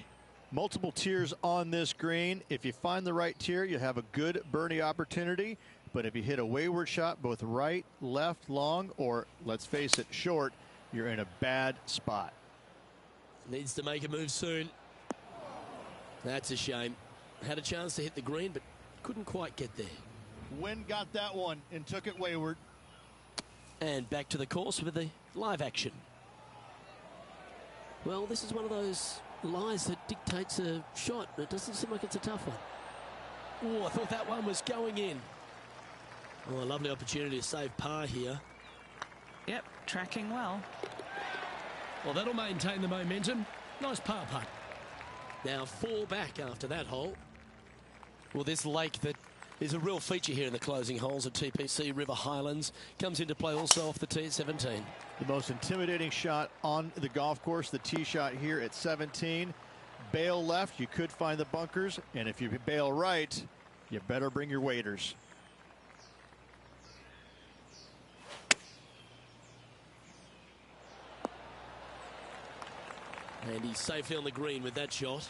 Multiple tiers on this green. If you find the right tier, you have a good birdie opportunity. But if you hit a wayward shot, both right, left, long, or let's face it, short, you're in a bad spot. Needs to make a move soon. That's a shame. Had a chance to hit the green, but couldn't quite get there. Wind got that one and took it wayward. And back to the course with the live action. Well, this is one of those lies that dictates a shot. It doesn't seem like it's a tough one. Oh, I thought that one was going in. Oh, a lovely opportunity to save par here. Yep, tracking well. Well, that'll maintain the momentum. Nice par putt. Now 4 back after that hole. Well, this lake that is a real feature here in the closing holes at TPC River Highlands comes into play also off the tee at 17. The most intimidating shot on the golf course, the tee shot here at 17. Bail left, you could find the bunkers, and if you bail right, you better bring your waders. And he's safely on the green with that shot.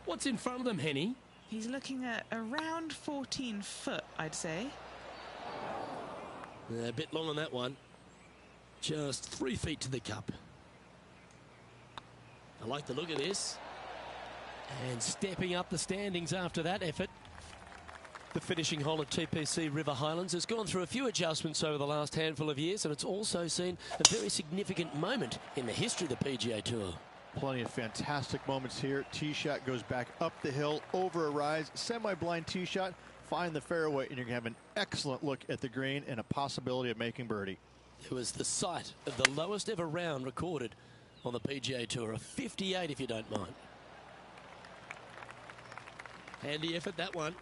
What's in front of them, Henny? He's looking at around 14 foot, I'd say. A bit long on that one. Just 3 feet to the cup. I like the look of this. And stepping up the standings after that effort. The finishing hole at TPC River Highlands has gone through a few adjustments over the last handful of years, and it's also seen a very significant moment in the history of the PGA Tour. Plenty of fantastic moments here. Tee shot goes back up the hill, over a rise, semi-blind tee shot, find the fairway, and you're going to have an excellent look at the green and a possibility of making birdie. It was the site of the lowest ever round recorded on the PGA Tour, a 58 if you don't mind. Handy effort, that one.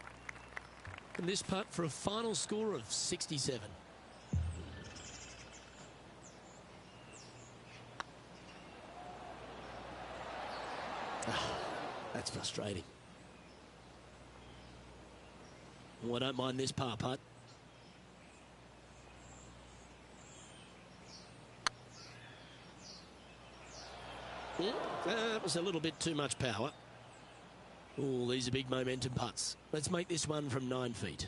And this putt for a final score of 67. That's frustrating. Well, I don't mind this par putt. That was a little bit too much power. Oh, these are big momentum putts. Let's make this one from 9 feet.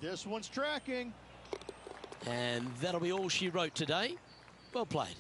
This one's tracking. And that'll be all she wrote today. Well played.